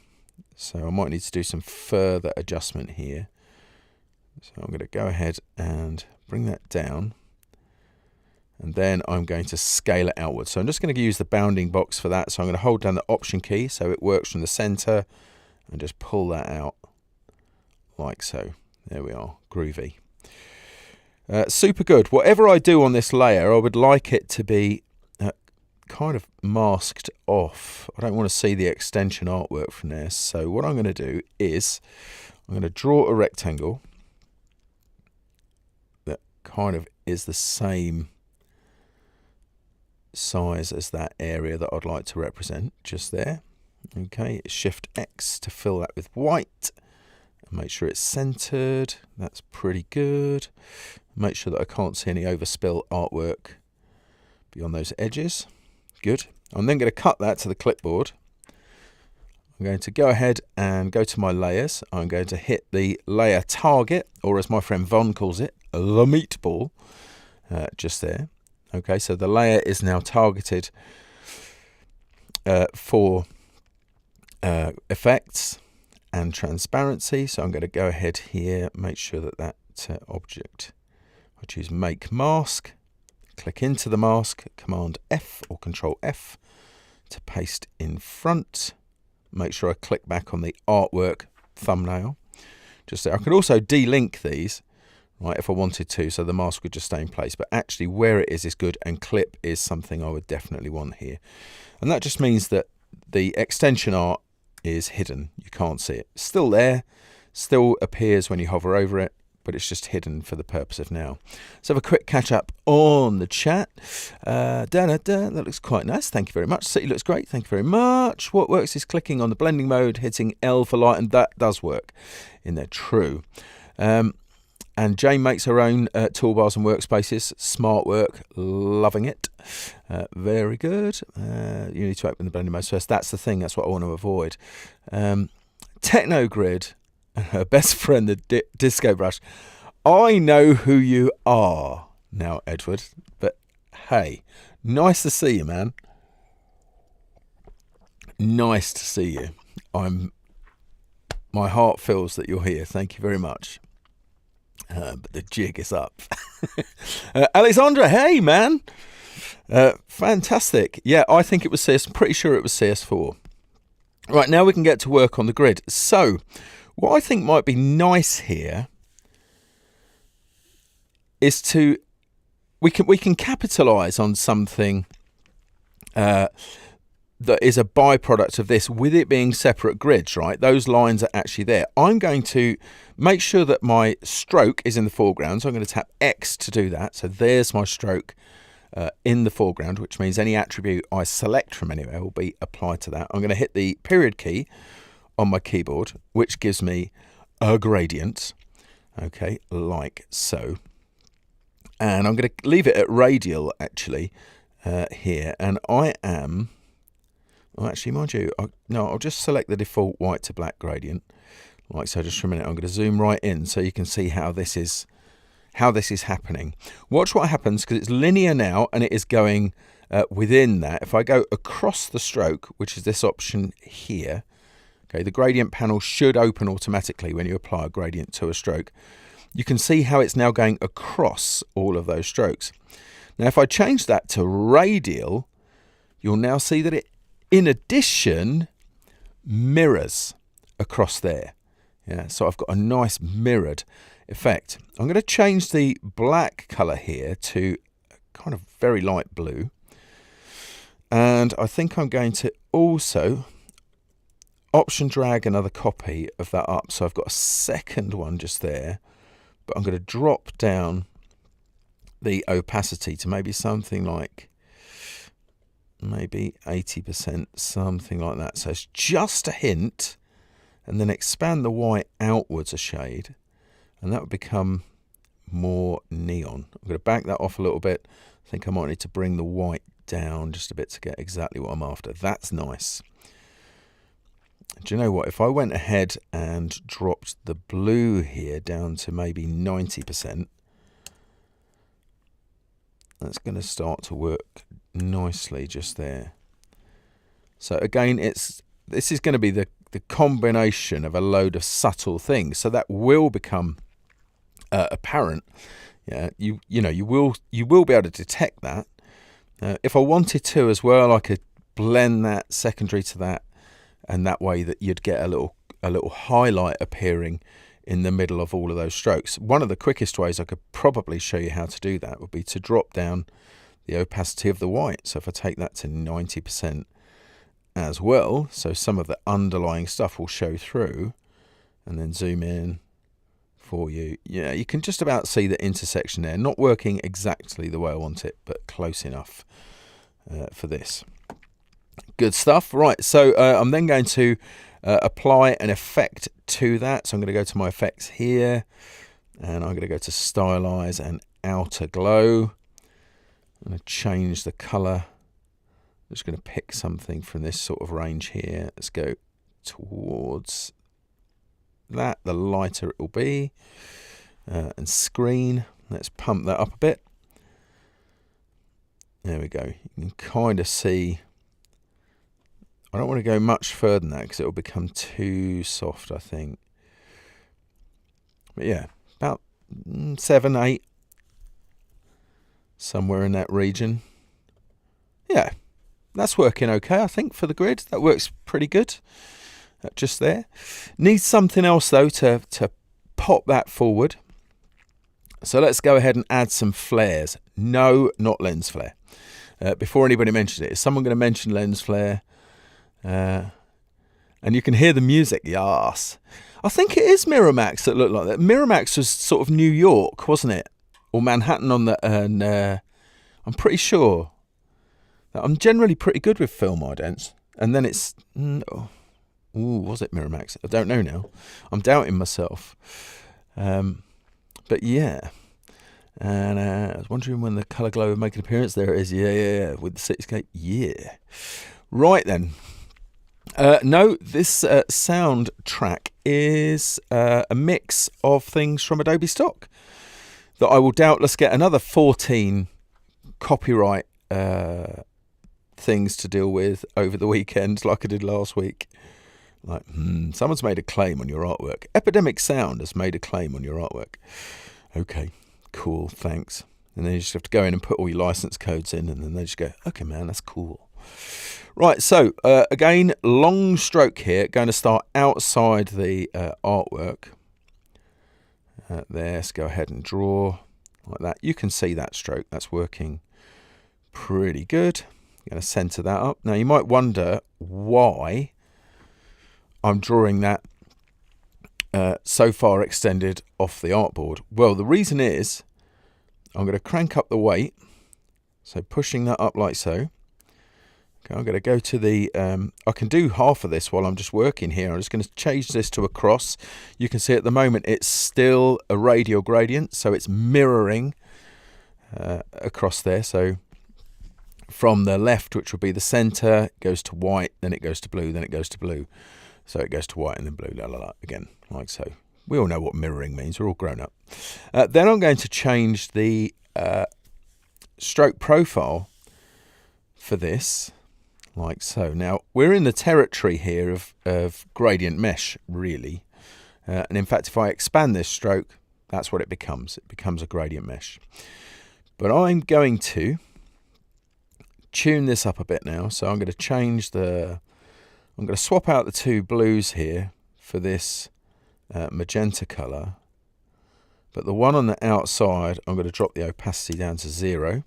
So I might need to do some further adjustment here. So I'm going to go ahead and bring that down. And then I'm going to scale it outwards. So I'm just going to use the bounding box for that. So I'm going to hold down the Option key so it works from the center and just pull that out like so. There we are. Groovy. Super good. Whatever I do on this layer, I would like it to be kind of masked off. I don't want to see the extension artwork from there. So what I'm going to do is I'm going to draw a rectangle that kind of is the same size as that area that I'd like to represent just there. Okay, Shift X to fill that with white and make sure it's centered. That's pretty good. Make sure that I can't see any overspill artwork beyond those edges. Good. I'm then going to cut that to the clipboard. I'm going to go ahead and go to my layers. I'm going to hit the layer target, or as my friend Von calls it, the meatball, just there. Okay, so the layer is now targeted for effects and transparency. So I'm going to go ahead here, make sure that that object, I choose make mask. Click into the mask, Command F or Control F to paste in front. Make sure I click back on the artwork thumbnail. Just there. I could also delink these right, if I wanted to, so the mask would just stay in place. But actually where it is good, and clip is something I would definitely want here. And that just means that the extension art is hidden. You can't see it. Still there, still appears when you hover over it, but it's just hidden for the purpose of now. So have a quick catch up on the chat. That looks quite nice. Thank you very much. City looks great. Thank you very much. What works is clicking on the blending mode, hitting L for light, and that does work in there. True. And Jane makes her own toolbars and workspaces. Smart work. Loving it. Very good. You need to open the blending mode first. That's the thing. That's what I want to avoid. Technogrid and her best friend, the Disco Brush. I know who you are now, Edward. But hey, nice to see you, man. Nice to see you. My heart feels that you're here. Thank you very much. But the jig is up. Alexandra, hey, man. Fantastic. Yeah, I think it was CS. I'm pretty sure it was CS4. Right, now we can get to work on the grid. So what I think might be nice here is we can capitalize on something that is a byproduct of this, with it being separate grids, right? Those lines are actually there. I'm going to make sure that my stroke is in the foreground. So I'm going to tap X to do that. So there's my stroke in the foreground, which means any attribute I select from anywhere will be applied to that. I'm going to hit the period key on my keyboard, which gives me a gradient. Okay, like so. And I'm going to leave it at radial, actually, here. And I am... Well, actually, mind you, I'll just select the default white to black gradient, like so. Just for a minute, I'm going to zoom right in so you can see how this is happening. Watch what happens, because it's linear now and it is going within that. If I go across the stroke, which is this option here, okay, the gradient panel should open automatically when you apply a gradient to a stroke. You can see how it's now going across all of those strokes. Now, if I change that to radial, you'll now see that it, in addition, mirrors across there. Yeah, so I've got a nice mirrored effect. I'm going to change the black color here to kind of very light blue. And I think I'm going to also option drag another copy of that up. So I've got a second one just there, but I'm going to drop down the opacity to maybe something like maybe 80%, something like that. So it's just a hint, and then expand the white outwards a shade, and that would become more neon. I'm going to back that off a little bit. I think I might need to bring the white down just a bit to get exactly what I'm after. That's nice. Do you know what? If I went ahead and dropped the blue here down to maybe 90%, that's going to start to work nicely just there. So again, this is going to be the combination of a load of subtle things, so that will become apparent. Yeah, you will be able to detect that. If I wanted to as well, I could blend that secondary to that, and that way that you'd get a little highlight appearing in the middle of all of those strokes. One of the quickest ways I could probably show you how to do that would be to drop down the opacity of the white. So if I take that to 90% as well, so some of the underlying stuff will show through, and then zoom in for you. Yeah, you can just about see the intersection there. Not working exactly the way I want it, but close enough for this. Good stuff. Right, so I'm then going to apply an effect to that. So I'm going to go to my effects here, and I'm going to go to stylize and outer glow. I'm going to change the color. I'm just going to pick something from this sort of range here. Let's go towards that. The lighter it will be. And screen. Let's pump that up a bit. There we go. You can kind of see. I don't want to go much further than that because it will become too soft, I think. But yeah, about 7, 8. Somewhere in that region. Yeah, that's working okay, I think, for the grid. That works pretty good. Just there. Needs something else, though, to pop that forward. So let's go ahead and add some flares. No, not lens flare. Before anybody mentions it, is someone going to mention lens flare? And you can hear the music. Yes. I think it is Miramax that looked like that. Miramax was sort of New York, wasn't it? Or Manhattan on the... And I'm pretty sure that I'm generally pretty good with film idents. And then it's... was it Miramax? I don't know now. I'm doubting myself. But yeah. And I was wondering when the colour glow would make an appearance. There it is. Yeah. With the cityscape. Yeah. Right then. No, this sound track is a mix of things from Adobe stock that I will doubtless get another 14 copyright things to deal with over the weekend like I did last week. Like, someone's made a claim on your artwork. Epidemic Sound has made a claim on your artwork. Okay, cool, thanks. And then you just have to go in and put all your license codes in, and then they just go, okay, man, that's cool. Right, so again, long stroke here, going to start outside the artwork. There, let's go ahead and draw like that. You can see that stroke, that's working pretty good. I'm going to centre that up. Now, you might wonder why I'm drawing that so far extended off the artboard. Well, the reason is I'm going to crank up the weight, so pushing that up like so. Okay, I'm going to go to the, I can do half of this while I'm just working here. I'm just going to change this to a cross. You can see at the moment it's still a radial gradient, so it's mirroring across there. So from the left, which would be the centre, it goes to white, then it goes to blue, then it goes to blue. So it goes to white and then blue, again, like so. We all know what mirroring means. We're all grown up. Then I'm going to change the stroke profile for this, like so. Now, we're in the territory here of gradient mesh, really. And in fact, if I expand this stroke, that's what it becomes. It becomes a gradient mesh. But I'm going to tune this up a bit now. So I'm going to change the... I'm going to swap out the two blues here for this magenta colour. But the one on the outside, I'm going to drop the opacity down to 0,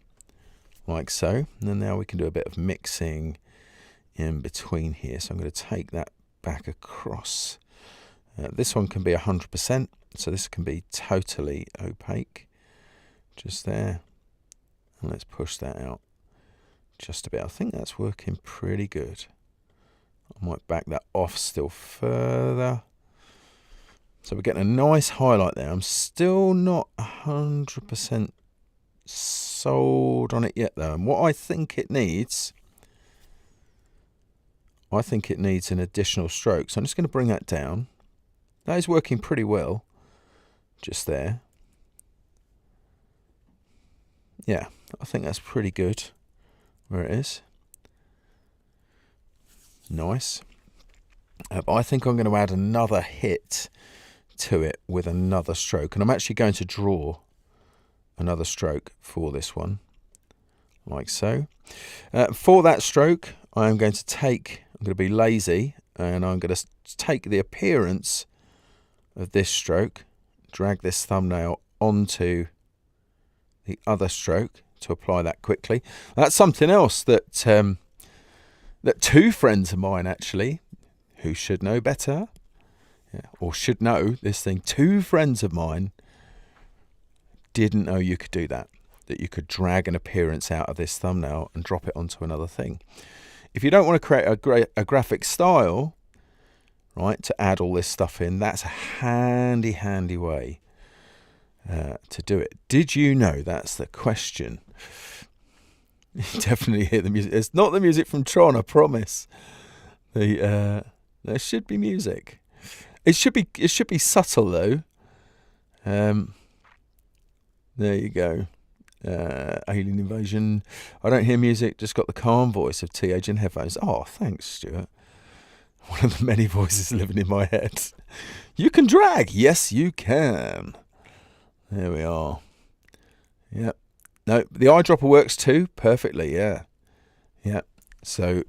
like so. And then now we can do a bit of mixing in between here. So I'm going to take that back across. This one can be 100%, so this can be totally opaque. Just there. And let's push that out just a bit. I think that's working pretty good. I might back that off still further. So we're getting a nice highlight there. I'm still not 100% sold on it yet, though. And what I think it needs an additional stroke. So I'm just going to bring that down. That is working pretty well. Just there. Yeah, I think that's pretty good where it is. Nice. But I think I'm going to add another hit to it with another stroke. And I'm actually going to draw another stroke for this one, like so. For that stroke, I'm going to be lazy, and I'm going to take the appearance of this stroke, drag this thumbnail onto the other stroke to apply that quickly. That's something else that two friends of mine, actually, who should know better, or should know this thing, two friends of mine didn't know you could do that you could drag an appearance out of this thumbnail and drop it onto another thing. If you don't want to create a graphic style, right, to add all this stuff in, that's a handy way to do it. Did you know? That's the question. You definitely hear the music. It's not the music from Tron, I promise. There should be music. It should be subtle though. There you go. Alien Invasion. I don't hear music, just got the calm voice of TH in headphones. Oh, thanks, Stuart. One of the many voices living in my head. You can drag. Yes, you can. There we are. Yep. No, the eyedropper works too perfectly. Yeah. So,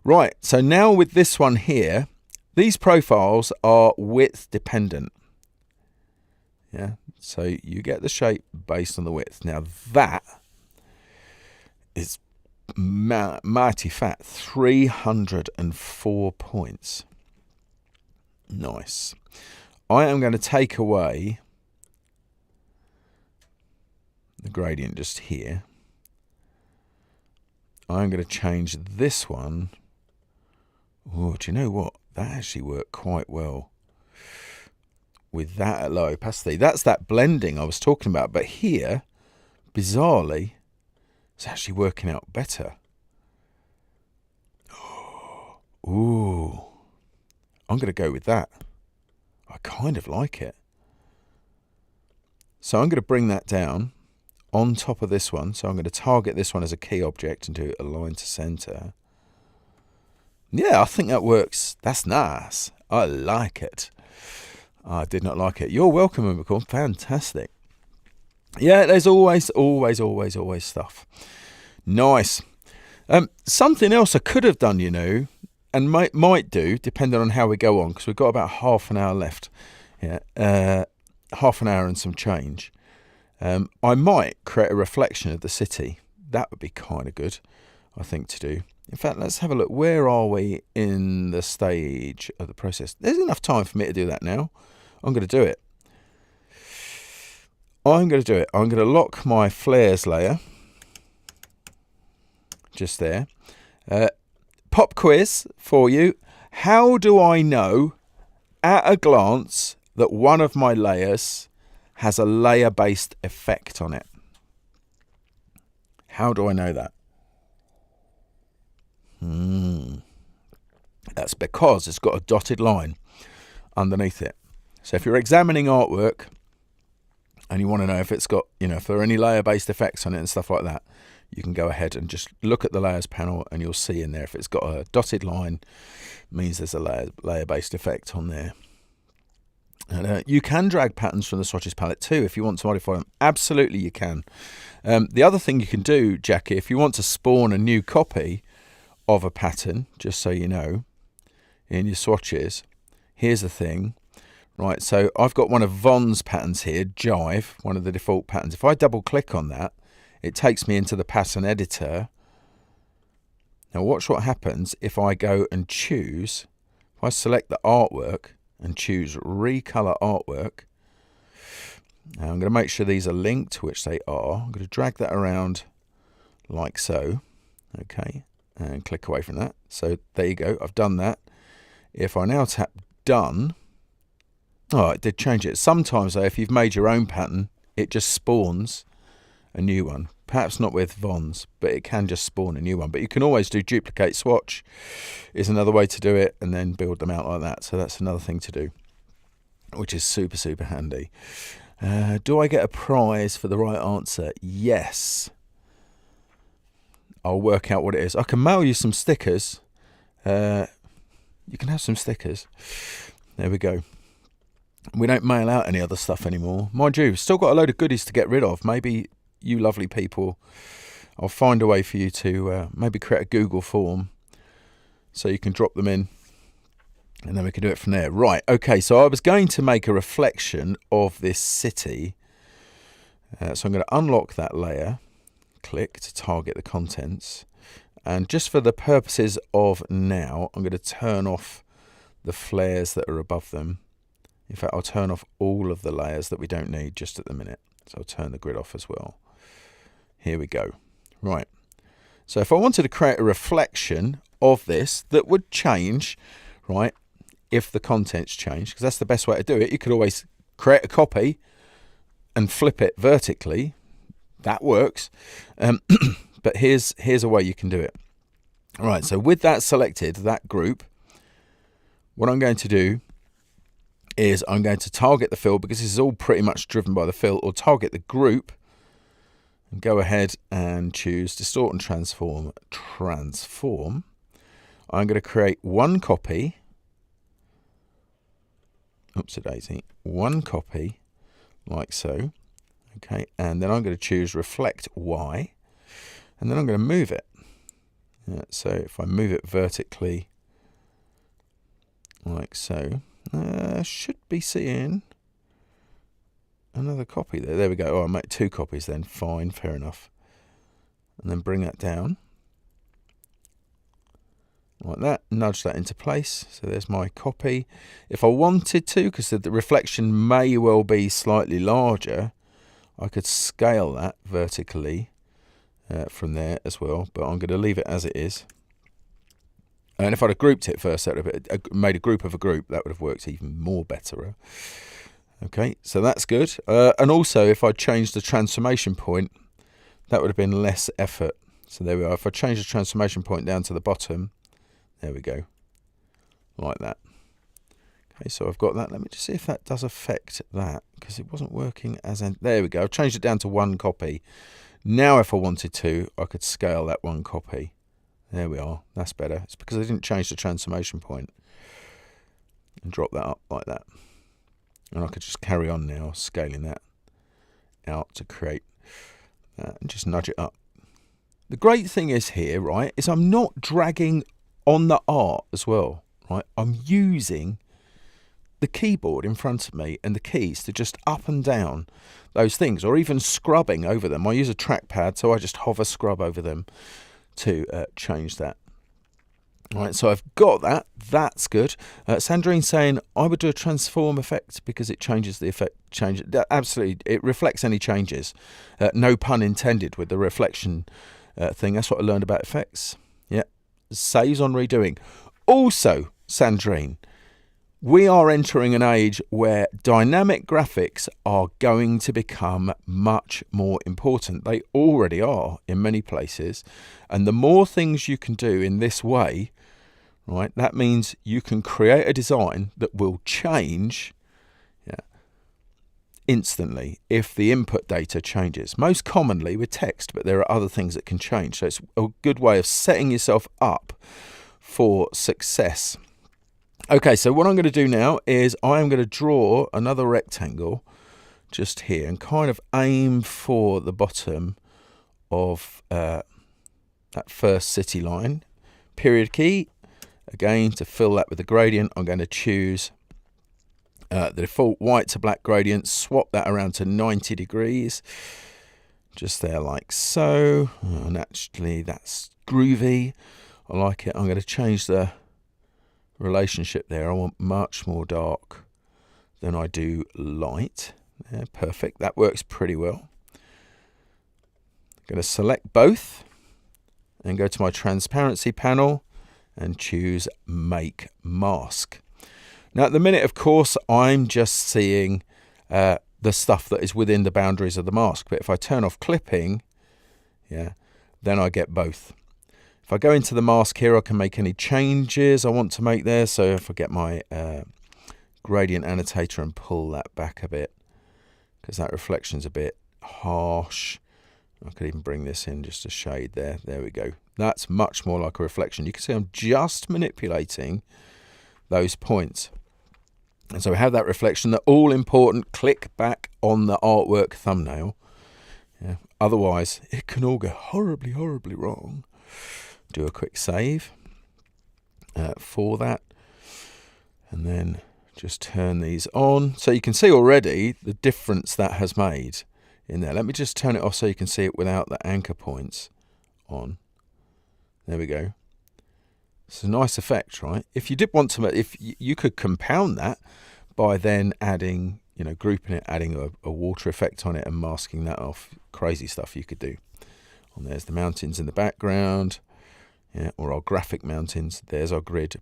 right. So now with this one here, these profiles are width dependent. Yeah. So you get the shape based on the width. Now that is mighty fat. 304 points. Nice. I am going to take away the gradient just here. I'm going to change this one. Oh, do you know what? That actually worked quite well with that at low opacity. That's that blending I was talking about. But here, bizarrely, it's actually working out better. Ooh. I'm going to go with that. I kind of like it. So I'm going to bring that down on top of this one. So I'm going to target this one as a key object and do align to center. Yeah, I think that works. That's nice. I like it. I did not like it. You're welcome, Umbercorn. Fantastic. Yeah, there's always stuff. Nice. Something else I could have done, you know, and might do, depending on how we go on, because we've got about half an hour left. Yeah, half an hour and some change. I might create a reflection of the city. That would be kind of good, I think, to do. In fact, let's have a look. Where are we in the stage of the process? There's enough time for me to do that now. I'm going to do it. I'm going to lock my flares layer. Just there. Pop quiz for you. How do I know at a glance that one of my layers has a layer-based effect on it? How do I know that? That's because it's got a dotted line underneath it. So if you're examining artwork and you want to know if it's got, you know, if there are any layer-based effects on it and stuff like that, you can go ahead and just look at the layers panel and you'll see in there if it's got a dotted line, means there's a layer-based effect on there. And you can drag patterns from the swatches palette too if you want to modify them. Absolutely you can. The other thing you can do, Jackie, if you want to spawn a new copy of a pattern, just so you know, in your swatches, here's the thing. Right, so I've got one of Von's patterns here, Jive, one of the default patterns. If I double click on that, it takes me into the pattern editor. Now watch what happens if I go and choose, if I select the artwork and choose recolor artwork. Now I'm going to make sure these are linked, which they are. I'm going to drag that around like so. Okay, and click away from that. So there you go, I've done that. If I now tap done, oh, it did change it. Sometimes though, if you've made your own pattern, it just spawns a new one. Perhaps not with Von's, but it can just spawn a new one. But you can always do duplicate swatch is another way to do it, and then build them out like that. So that's another thing to do, which is super, super handy. Do I get a prize for the right answer? Yes. I'll work out what it is. I can mail you some stickers. You can have some stickers. There we go. We don't mail out any other stuff anymore. Mind you, still got a load of goodies to get rid of. Maybe you lovely people, I'll find a way for you to maybe create a Google form so you can drop them in, and then we can do it from there. Right, okay, so I was going to make a reflection of this city. So I'm going to unlock that layer, click to target the contents, and just for the purposes of now, I'm going to turn off the flares that are above them. In fact, I'll turn off all of the layers that we don't need just at the minute. So I'll turn the grid off as well. Here we go. Right. So if I wanted to create a reflection of this that would change, right, if the contents change, because that's the best way to do it. You could always create a copy and flip it vertically. That works. But here's a way you can do it. All right. So with that selected, that group, what I'm going to do is I'm going to target the fill, because this is all pretty much driven by the fill, or target the group and go ahead and choose distort and transform. I'm going to create one copy. Oopsie daisy. One copy like so. Okay. And then I'm going to choose reflect Y, and then I'm going to move it. Yeah, so if I move it vertically like so, should be seeing another copy there. There we go. Oh, I'll make 2 copies then. Fine, fair enough. And then bring that down. Like that. Nudge that into place. So there's my copy. If I wanted to, because the reflection may well be slightly larger, I could scale that vertically from there as well. But I'm going to leave it as it is. And if I'd have grouped it first, that would have made a group of a group, that would have worked even more better. Okay, so that's good. And also, if I changed the transformation point, that would have been less effort. So there we are. If I change the transformation point down to the bottom, there we go, like that. Okay, so I've got that. Let me just see if that does affect that, because it wasn't working as... There we go. I've changed it down to 1 copy. Now, if I wanted to, I could scale that 1 copy. There we are. That's better. It's because I didn't change the transformation point. And drop that up like that. And I could just carry on now, scaling that out to create that and just nudge it up. The great thing is here, right, is I'm not dragging on the art as well, right? I'm using the keyboard in front of me and the keys to just up and down those things, or even scrubbing over them. I use a trackpad, so I just hover scrub over them to change that. All right, so I've got that. That's good. Sandrine saying I would do a transform effect because it changes the effect. Absolutely, it reflects any changes. No pun intended with the reflection thing. That's what I learned about effects. Yeah, saves on redoing. Also, Sandrine, we are entering an age where dynamic graphics are going to become much more important. They already are in many places. And the more things you can do in this way, right, that means you can create a design that will change instantly if the input data changes. Most commonly with text, but there are other things that can change. So it's a good way of setting yourself up for success. Okay, so what I'm going to do now is I am going to draw another rectangle just here and kind of aim for the bottom of that first city line. Period key, again, to fill that with the gradient, I'm going to choose the default white to black gradient, swap that around to 90 degrees, just there like so. And actually, that's groovy. I like it. I'm going to change the relationship there. I want much more dark than I do light. Yeah, perfect. That works pretty well. I'm going to select both and go to my transparency panel and choose make mask. Now at the minute, of course, I'm just seeing the stuff that is within the boundaries of the mask. But if I turn off clipping, yeah, then I get both. If I go into the mask here, I can make any changes I want to make there. So if I get my gradient annotator and pull that back a bit, because that reflection's a bit harsh. I could even bring this in just a shade there. There we go. That's much more like a reflection. You can see I'm just manipulating those points. And so we have that reflection, the all important click back on the artwork thumbnail. Yeah. Otherwise, it can all go horribly, horribly wrong. Do a quick save for that. And then just turn these on. So you can see already the difference that has made in there. Let me just turn it off so you can see it without the anchor points on. There we go. It's a nice effect, right? If you did want to, if you could compound that by then adding, you know, grouping it, adding a water effect on it and masking that off. Crazy stuff you could do. And there's the mountains in the background, yeah, or our graphic mountains. There's our grid.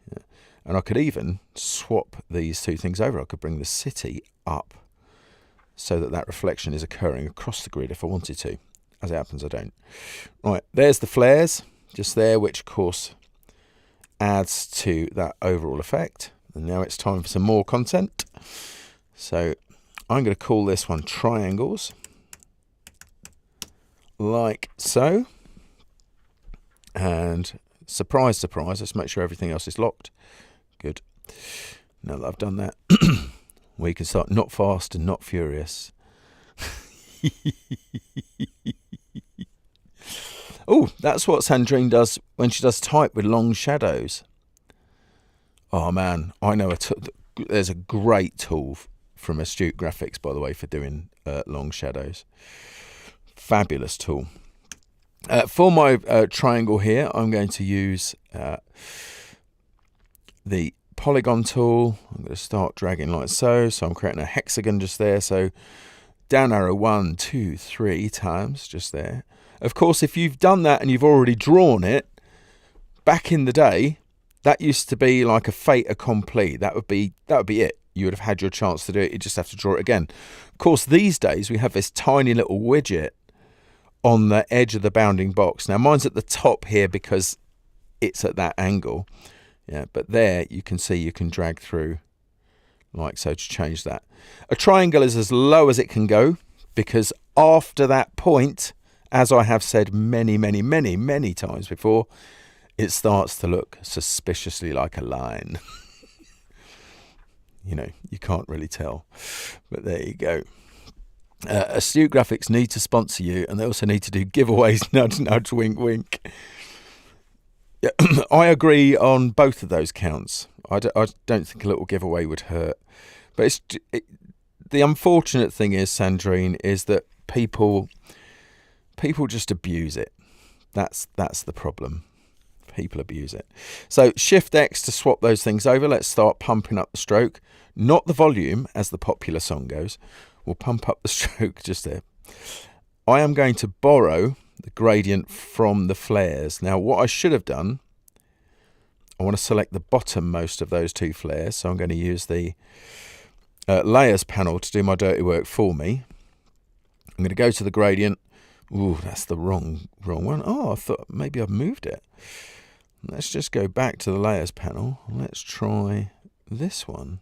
Yeah. And I could even swap these two things over. I could bring the city up so that that reflection is occurring across the grid if I wanted to. As it happens, I don't. Right, there's the flares just there, which of course adds to that overall effect. And now it's time for some more content. So I'm going to call this one triangles, like so. And surprise, surprise, let's make sure everything else is locked. Good. Now that I've done that, we can start not fast and not furious. Oh, that's what Sandrine does when she does type with long shadows. Oh man, I know there's a great tool from Astute Graphics, by the way, for doing long shadows. Fabulous tool. For my triangle here, I'm going to use the polygon tool. I'm going to start dragging like so. So I'm creating a hexagon just there. So down arrow 1, 2, 3 times just there. Of course, if you've done that and you've already drawn it, back in the day, that used to be like a fait accompli. That would be it. You would have had your chance to do it. You just have to draw it again. Of course, these days we have this tiny little widget on the edge of the bounding box. Now mine's at the top here because it's at that angle. Yeah, but there you can see you can drag through like so to change that. A triangle is as low as it can go, because after that point, as I have said many times before, it starts to look suspiciously like a line. You know, you can't really tell, but there you go. Astute Graphics need to sponsor you, and they also need to do giveaways. Nudge nudge, wink wink. Yeah, I agree on both of those counts. I don't think a little giveaway would hurt, but the unfortunate thing is, Sandrine, is that people just abuse it. That's the problem. People abuse it. So Shift X to swap those things over. Let's start pumping up the stroke, not the volume as the popular song goes. We'll pump up the stroke just there. I am going to borrow the gradient from the flares. Now what I should have done, I want to select the bottom most of those two flares, so I'm going to use the layers panel to do my dirty work for me. I'm going to go to the gradient. Ooh, that's the wrong one. Oh, I thought maybe I've moved it. Let's just go back to the layers panel. Let's try this one.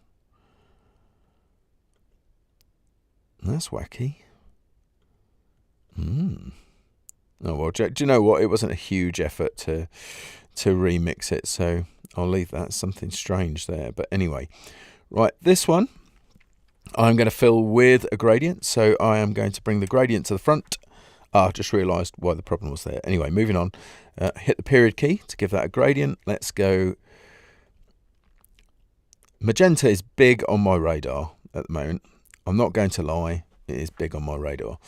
That's wacky. Oh well, do you know what? It wasn't a huge effort to remix it, so I'll leave that. Something strange there, but anyway, right. This one I'm going to fill with a gradient, so I am going to bring the gradient to the front. I just realised why the problem was there. Anyway, moving on. Hit the period key to give that a gradient. Let's go. Magenta is big on my radar at the moment. I'm not going to lie. It is big on my radar.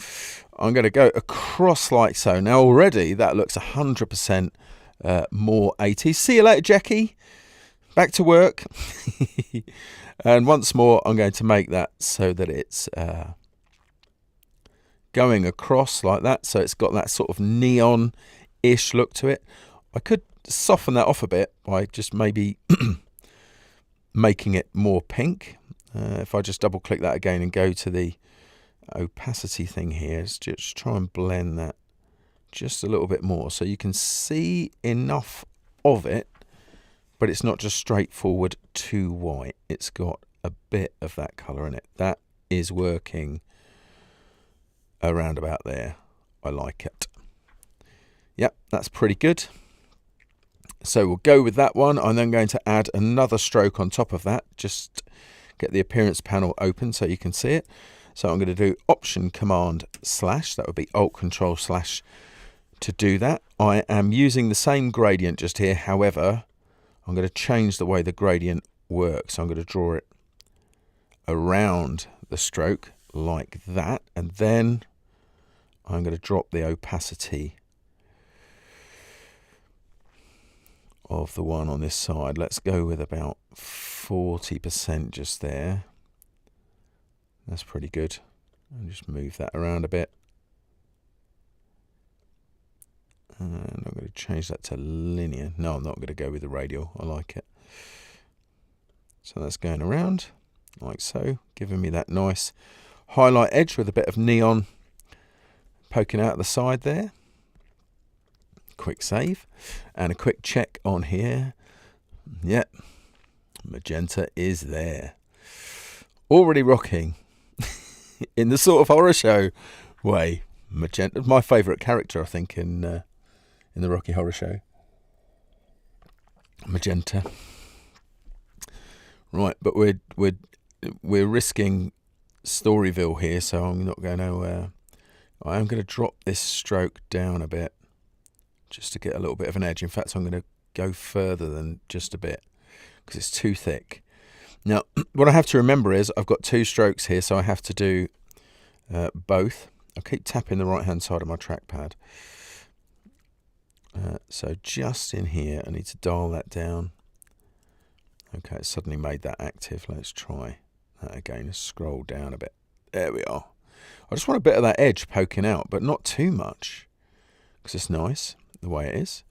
I'm going to go across like so. Now already that looks 100% more 80s. See you later, Jackie. Back to work. And once more, I'm going to make that so that it's going across like that. So it's got that sort of neon-ish look to it. I could soften that off a bit by just maybe making it more pink. If I just double click that again and go to the opacity thing here, just try and blend that just a little bit more so you can see enough of it, but it's not just straightforward to white. It's got a bit of that colour in it. That is working around about there. I like it. Yep, that's pretty good. So we'll go with that one. I'm then going to add another stroke on top of that. Just get the appearance panel open so you can see it. So I'm going to do Option Command / that would be Alt Control / to do that. I am using the same gradient just here. However, I'm going to change the way the gradient works. I'm going to draw it around the stroke like that, and then I'm going to drop the opacity of the one on this side. Let's go with about 40% just there. That's pretty good. And just move that around a bit. And I'm going to change that to linear. No, I'm not going to go with the radial. I like it. So that's going around like so, giving me that nice highlight edge with a bit of neon poking out the side there. Quick save and a quick check on here. Yep, magenta is there. Already rocking in the sort of horror show way. Magenta, my favourite character, I think, in the Rocky Horror Show. Magenta. Right, but we're risking Storyville here, so I'm not going to. I am going to drop this stroke down a bit, just to get a little bit of an edge. In fact, I'm going to go further than just a bit because it's too thick. Now, what I have to remember is I've got 2 strokes here, so I have to do both. I'll keep tapping the right-hand side of my trackpad. So just in here, I need to dial that down. Okay, it suddenly made that active. Let's try that again. Let's scroll down a bit. There we are. I just want a bit of that edge poking out, but not too much, because it's nice the way it is.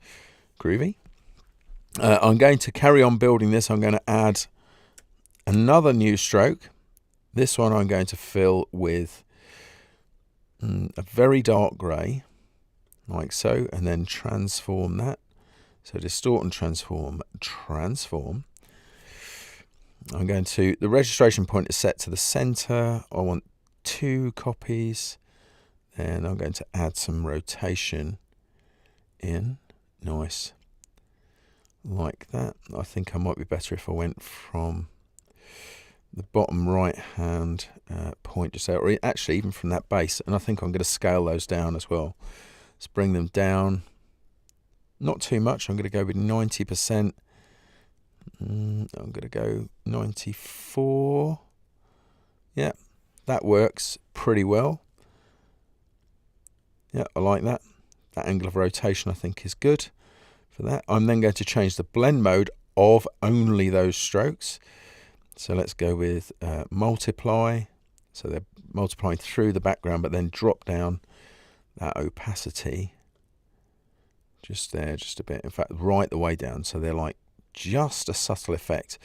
Groovy. I'm going to carry on building this. I'm going to add another new stroke. This one I'm going to fill with a very dark grey, like so, and then transform that. So distort and transform, transform. I'm going to, the registration point is set to the center. I want 2 copies. Then I'm going to add some rotation in. Nice. Like that. I think I might be better if I went from the bottom right hand point just out, or actually even from that base. And I think I'm going to scale those down as well. Let's bring them down. Not too much. I'm going to go with 90%. I'm going to go 94. Yeah, that works pretty well. Yeah, I like that. That angle of rotation I think is good for that. I'm then going to change the blend mode of only those strokes. So let's go with multiply. So they're multiplying through the background, but then drop down that opacity. Just there, just a bit. In fact, right the way down. So they're like just a subtle effect.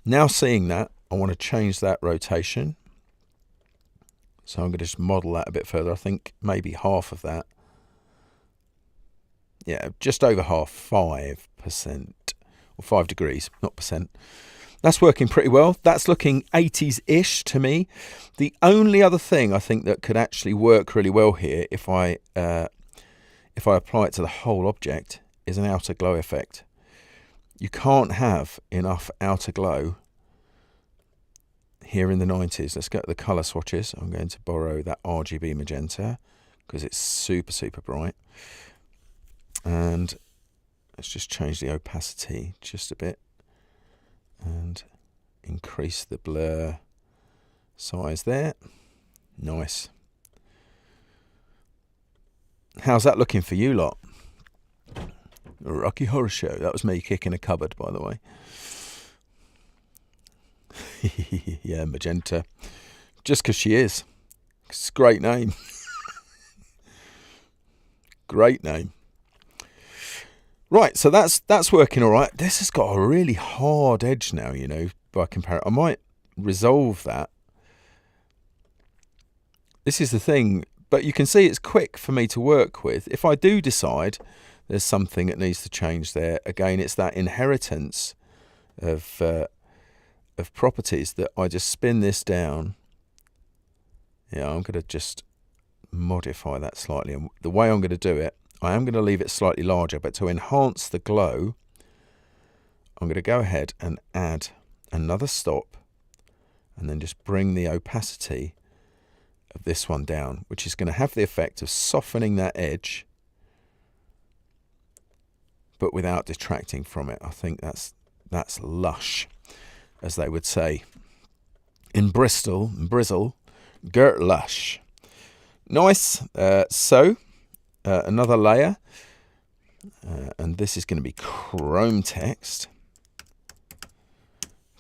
Now seeing that, I want to change that rotation. So I'm going to just model that a bit further. I think maybe half of that. Yeah, just over half, 5%, or 5 degrees, not percent. That's working pretty well. That's looking 80s-ish to me. The only other thing I think that could actually work really well here, if I apply it to the whole object, is an outer glow effect. You can't have enough outer glow here in the 90s. Let's go to the colour swatches. I'm going to borrow that RGB magenta because it's super, super bright. And let's just change the opacity just a bit and increase the blur size there. Nice. How's that looking for you lot? A Rocky Horror Show. That was me kicking a cupboard, by the way. Yeah, magenta. Just because she is. It's a great name. Great name. Right, so that's working all right. This has got a really hard edge now, you know, by comparison. I might resolve that. This is the thing, but you can see it's quick for me to work with. If I do decide there's something that needs to change there, again, it's that inheritance of properties that I just spin this down. Yeah, I'm going to just modify that slightly. And the way I'm going to do it, I am going to leave it slightly larger, but to enhance the glow, I'm going to go ahead and add another stop and then just bring the opacity of this one down, which is going to have the effect of softening that edge, but without detracting from it. I think that's lush, as they would say in Bristol, Brizzle, Gert lush. Nice. Another layer, and this is going to be chrome text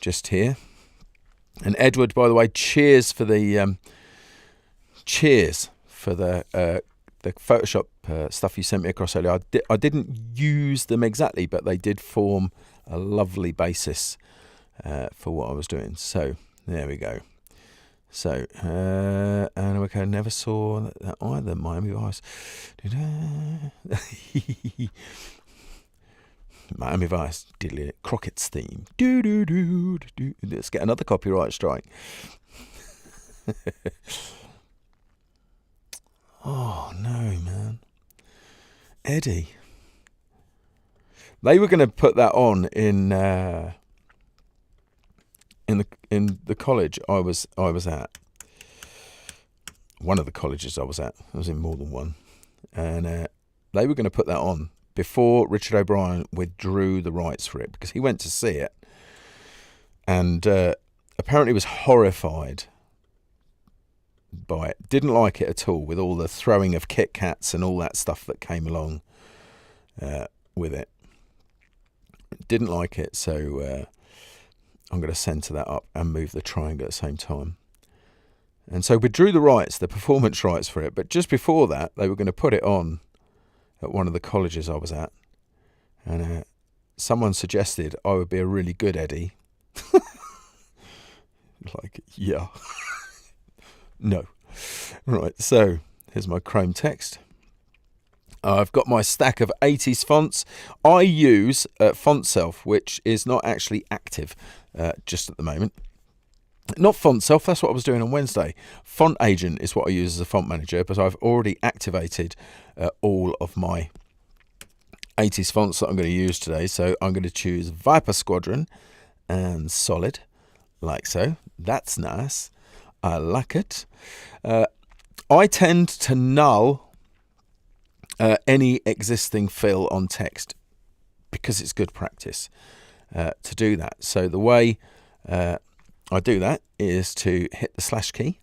just here. And Edward, by the way, cheers for the Photoshop stuff you sent me across earlier. I didn't use them exactly, but they did form a lovely basis for what I was doing. So there we go. So, and I never saw that either. Miami Vice. Miami Vice. Crockett's theme. Let's get another copyright strike. Oh, no, man. Eddie. They were going to put that on in the college I was at. One of the colleges I was at. I was in more than one. And they were going to put that on before Richard O'Brien withdrew the rights for it, because he went to see it and apparently was horrified by it. Didn't like it at all, with all the throwing of Kit Kats and all that stuff that came along with it. Didn't like it, so I'm going to centre that up and move the triangle at the same time. And so withdrew the rights, the performance rights for it. But just before that, they were going to put it on at one of the colleges I was at. And someone suggested I would be a really good Eddie. Like, yeah. No. Right, so here's my Chrome text. I've got my stack of 80s fonts. I use FontSelf, which is not actually active just at the moment. Not FontSelf, that's what I was doing on Wednesday. Font Agent is what I use as a font manager, but I've already activated all of my 80s fonts that I'm going to use today. So I'm going to choose Viper Squadron and Solid, like so. That's nice. I like it. I tend to null any existing fill on text because it's good practice to do that. So the way I do that is to hit the slash key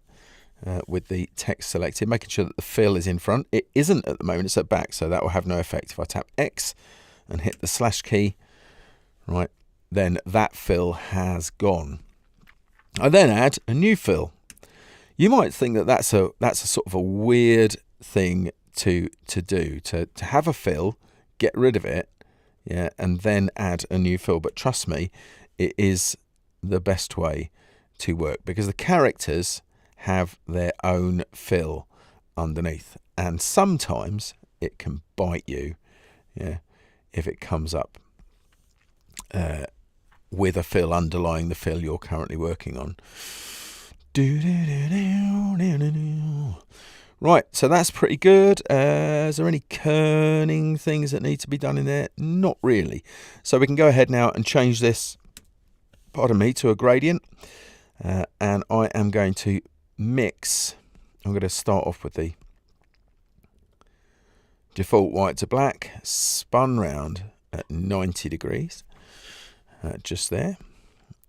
with the text selected, making sure that the fill is in front. It isn't at the moment, it's at back, so that will have no effect. If I tap X and hit the slash key, right, then that fill has gone. I then add a new fill. You might think that that's a sort of a weird thing to do, to have a fill, get rid of it, yeah, and then add a new fill. But trust me, it is the best way to work, because the characters have their own fill underneath, and sometimes it can bite you, yeah, if it comes up with a fill underlying the fill you're currently working on. Right, so that's pretty good. Is there any kerning things that need to be done in there? Not really. So we can go ahead now and change this, pardon me, to a gradient. And I am going to mix. I'm going to start off with the default white to black, spun round at 90 degrees, just there,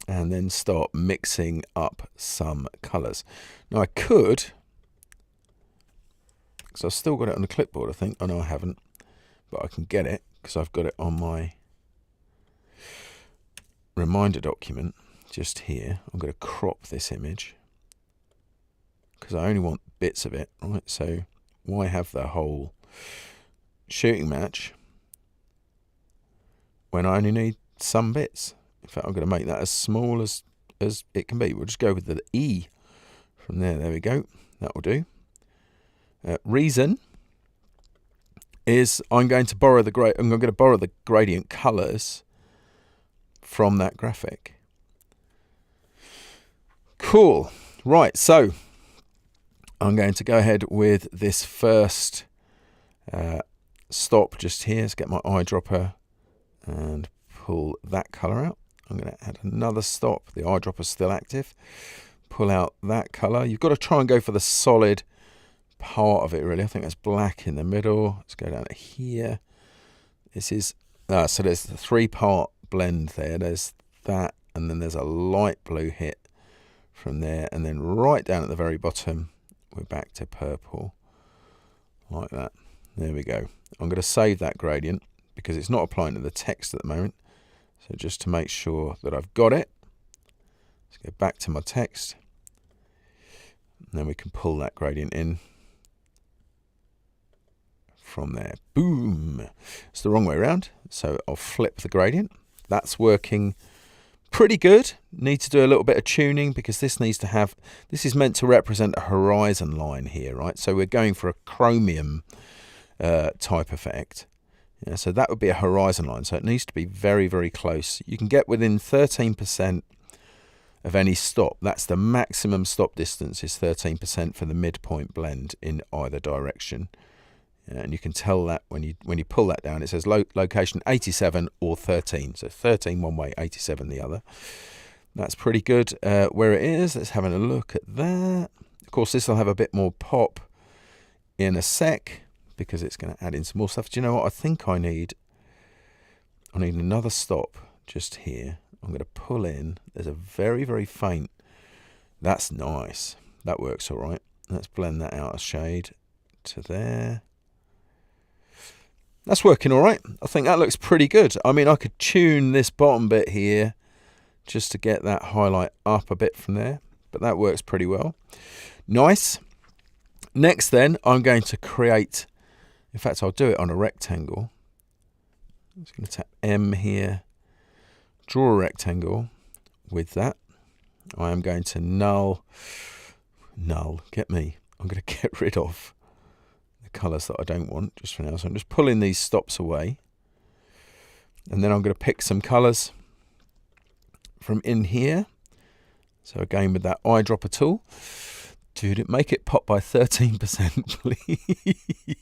and then start mixing up some colours. Now I could, because I've still got it on the clipboard, I think. Oh no, I haven't, but I can get it because I've got it on my reminder document just here. I'm going to crop this image because I only want bits of it, right? So why have the whole shooting match when I only need some bits? In fact, I'm going to make that as small as it can be. We'll just go with the E from there. There we go. That will do. Reason is I'm going to borrow the gradient colours from that graphic. Cool. Right, so I'm going to go ahead with this first stop just here. Let's get my eyedropper and pull that colour out. I'm going to add another stop. The eyedropper's still active. Pull out that colour. You've got to try and go for the solid part of it, really. I think that's black in the middle. Let's go down to here. This is, so there's the 3-part blend there. There's that, and then there's a light blue hit from there, and then right down at the very bottom, we're back to purple, like that. There we go. I'm going to save that gradient because it's not applying to the text at the moment. So just to make sure that I've got it, let's go back to my text, and then we can pull that gradient in from there. Boom! It's the wrong way around, so I'll flip the gradient. That's working pretty good. Need to do a little bit of tuning because this is meant to represent a horizon line here, right? So we're going for a chromium type effect. Yeah, so that would be a horizon line. So it needs to be very, very close. You can get within 13% of any stop. That's the maximum stop distance, is 13% for the midpoint blend in either direction. And you can tell that when you pull that down, it says location 87 or 13. So 13 one way, 87 the other. That's pretty good where it is. Let's have a look at that. Of course, this will have a bit more pop in a sec because it's going to add in some more stuff. Do you know what? I think I need another stop just here. I'm going to pull in. There's a very, very faint. That's nice. That works all right. Let's blend that out a shade to there. That's working all right. I think that looks pretty good. I mean, I could tune this bottom bit here just to get that highlight up a bit from there, but that works pretty well. Nice. Next then, I'm going to create, in fact, I'll do it on a rectangle. I'm just going to tap M here, draw a rectangle with that. I am going to null, get me. I'm going to get rid of the colours that I don't want just for now. So I'm just pulling these stops away. And then I'm going to pick some colours from in here. So again, with that eyedropper tool. Dude, make it pop by 13%,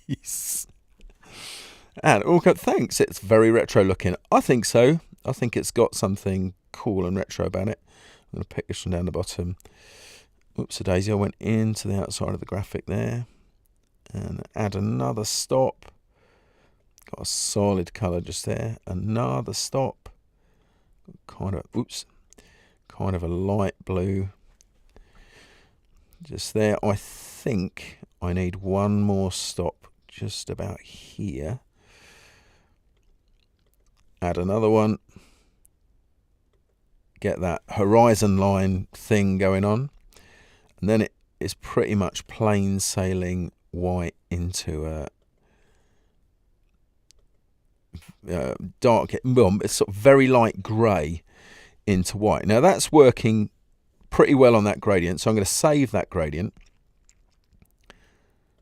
please. And all good, thanks. It's very retro looking. I think so. I think it's got something cool and retro about it. I'm going to pick this one down the bottom. Oops, a daisy. I went into the outside of the graphic there. And add another stop. Got a solid colour just there. Another stop. Kind of a light blue. Just there. I think I need one more stop just about here. Add another one. Get that horizon line thing going on. And then it is pretty much plain sailing white into a dark, well, it's sort of very light grey into white. Now that's working pretty well on that gradient, so I'm going to save that gradient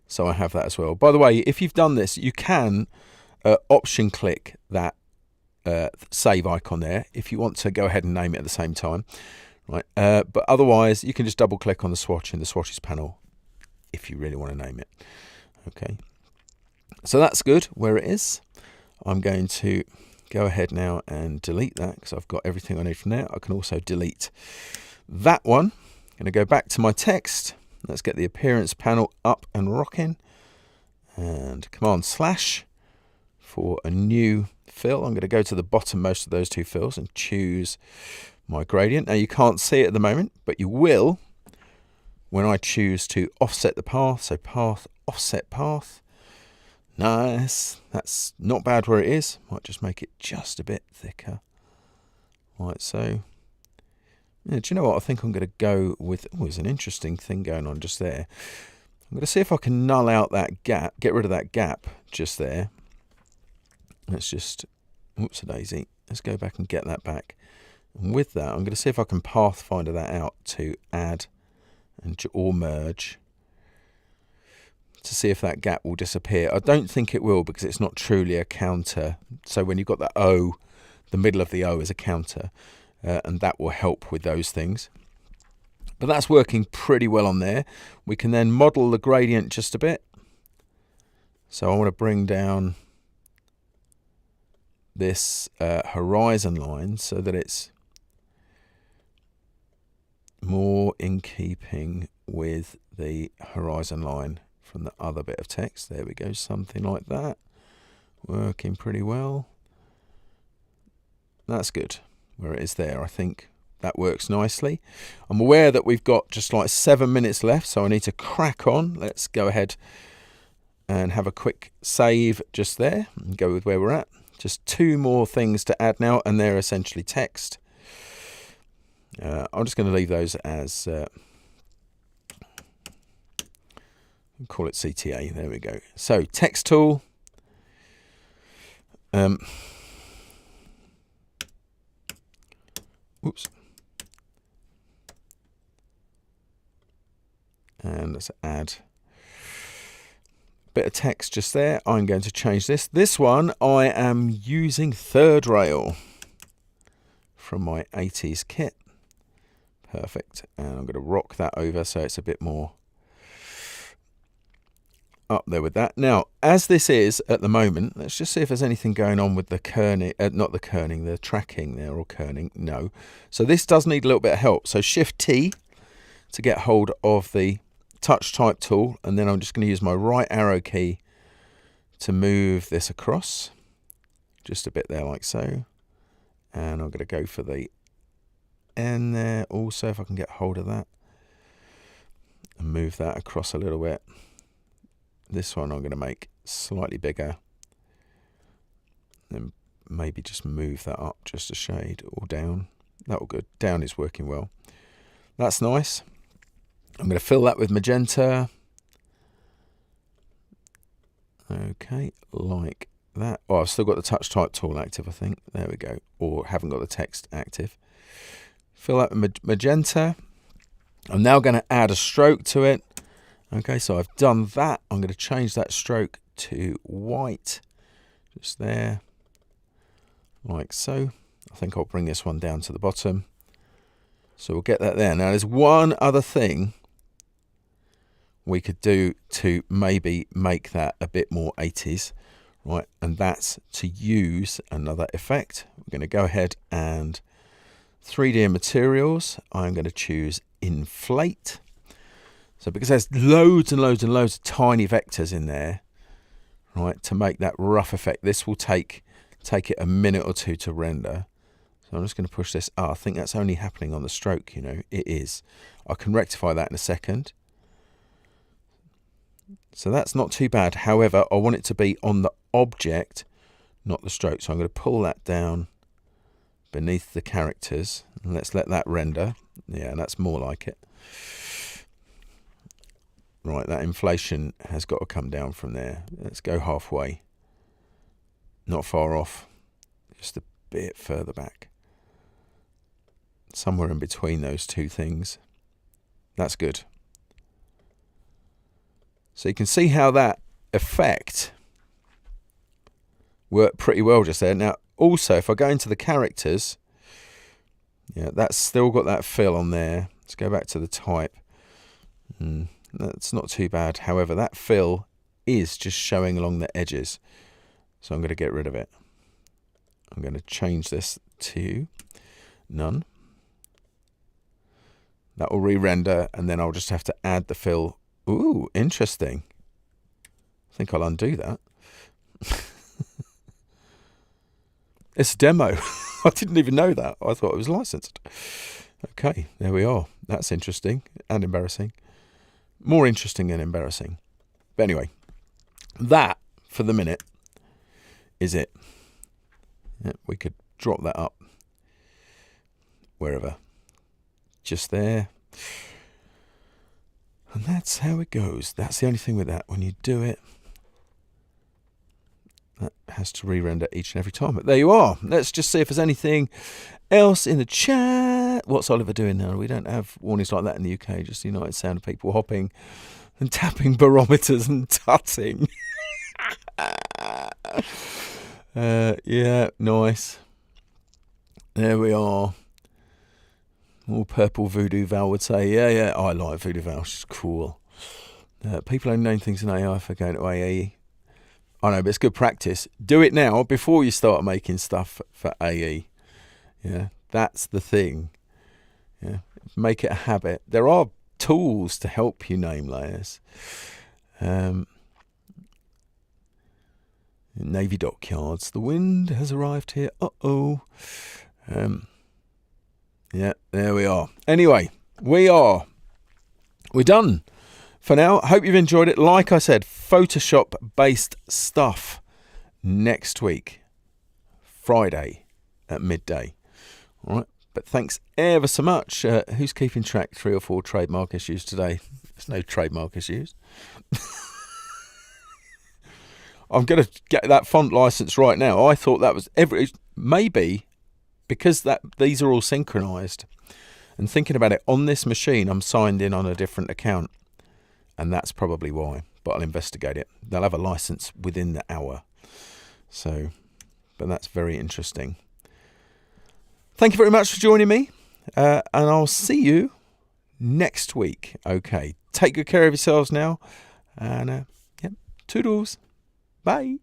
so I have that as well. By the way, if you've done this, you can option click that save icon there if you want to go ahead and name it at the same time, right? But otherwise you can just double click on the swatch in the swatches panel if you really want to name it. Okay, so that's good where it is. I'm going to go ahead now and delete that because I've got everything I need from there. I can also delete that one. I'm going to go back to my text. Let's get the appearance panel up and rocking, and Command / for a new fill. I'm going to go to the bottom most of those two fills and choose my gradient. Now you can't see it at the moment, but you will when I choose to offset the path. So path, offset path. Nice. That's not bad where it is. Might just make it just a bit thicker. Right, so yeah, do you know what? I think I'm going to go with, oh, there's an interesting thing going on just there. I'm going to see if I can null out that gap, get rid of that gap just there. Let's just, whoops a daisy. Let's go back and get that back. And with that, I'm going to see if I can pathfinder that out to add and or merge to see if that gap will disappear. I don't think it will because it's not truly a counter. So when you've got that O, the middle of the O is a counter, and that will help with those things. But that's working pretty well on there. We can then model the gradient just a bit. So I want to bring down this horizon line so that it's more in keeping with the horizon line from the other bit of text. There we go, something like that. Working pretty well. That's good where it is there. I think that works nicely. I'm aware that we've got just like 7 minutes left, so I need to crack on. Let's go ahead and have a quick save just there and go with where we're at. Just 2 more things to add now, and they're essentially text. I'm just going to leave those as call it CTA. There we go. So text tool. Oops. And let's add a bit of text just there. I'm going to change this. This one I am using third rail from my 80s kit. Perfect. And I'm going to rock that over so it's a bit more up there with that. Now, as this is at the moment, let's just see if there's anything going on with the kerning, not the kerning, the tracking there, or kerning. No. So this does need a little bit of help. So Shift T to get hold of the touch type tool, and then I'm just going to use my right arrow key to move this across just a bit there like so. And I'm going to go for the in there also, if I can get hold of that. And move that across a little bit. This one I'm going to make slightly bigger. Then maybe just move that up just a shade or down. That'll good. Down is working well. That's nice. I'm going to fill that with magenta. Okay, like that. Oh, I've still got the touch type tool active, I think. There we go. Or haven't got the text active. Fill that with magenta. I'm now going to add a stroke to it. Okay, so I've done that. I'm going to change that stroke to white. Just there. Like so. I think I'll bring this one down to the bottom. So we'll get that there. Now there's one other thing we could do to maybe make that a bit more 80s, right? And that's to use another effect. We're going to go ahead and 3D materials. I'm going to choose inflate. So because there's loads and loads and loads of tiny vectors in there, right, to make that rough effect, this will take it a minute or two to render. So I'm just going to push this. I think that's only happening on the stroke, you know. It is. I can rectify that in a second. So that's not too bad. However, I want it to be on the object, not the stroke. So I'm going to pull that down beneath the characters. And let's let that render. Yeah, that's more like it. Right, that inflation has got to come down from there. Let's go halfway. Not far off. Just a bit further back. Somewhere in between those two things. That's good. So you can see how that effect worked pretty well just there. Now, also, if I go into the characters, yeah, that's still got that fill on there. Let's go back to the type. That's not too bad. However, that fill is just showing along the edges. So I'm going to get rid of it. I'm going to change this to none. That will re-render, and then I'll just have to add the fill. Ooh, interesting. I think I'll undo that. It's a demo. I didn't even know that. I thought it was licensed. Okay, there we are. That's interesting and embarrassing. More interesting and embarrassing. But anyway, that, for the minute, is it. Yeah, we could drop that up wherever. Just there. And that's how it goes. That's the only thing with that. When you do it, that has to re-render each and every time. But there you are. Let's just see if there's anything else in the chat. What's Oliver doing now? We don't have warnings like that in the UK. Just the United sound of people hopping and tapping barometers and tutting. Yeah, nice. There we are. All purple voodoo Val would say. Yeah, I like voodoo Val. She's cool. People only know things in AI for going to AE. I know, but it's good practice. Do it now before you start making stuff for AE. Yeah, that's the thing. Yeah, make it a habit. There are tools to help you name layers. Navy dockyards. The wind has arrived here. Uh-oh. Yeah, there we are. Anyway, we're done for now. Hope you've enjoyed it. Like I said, Photoshop-based stuff next week, Friday at midday. All right, but thanks ever so much. Who's keeping track? 3 or 4 trademark issues today. There's no trademark issues. I'm going to get that font license right now. I thought that was maybe because these are all synchronized, and thinking about it, on this machine I'm signed in on a different account, and that's probably why, but I'll investigate it. They'll have a license within the hour, so, but that's very interesting. Thank you very much for joining me, and I'll see you next week. Okay, take good care of yourselves now, and toodles. Bye.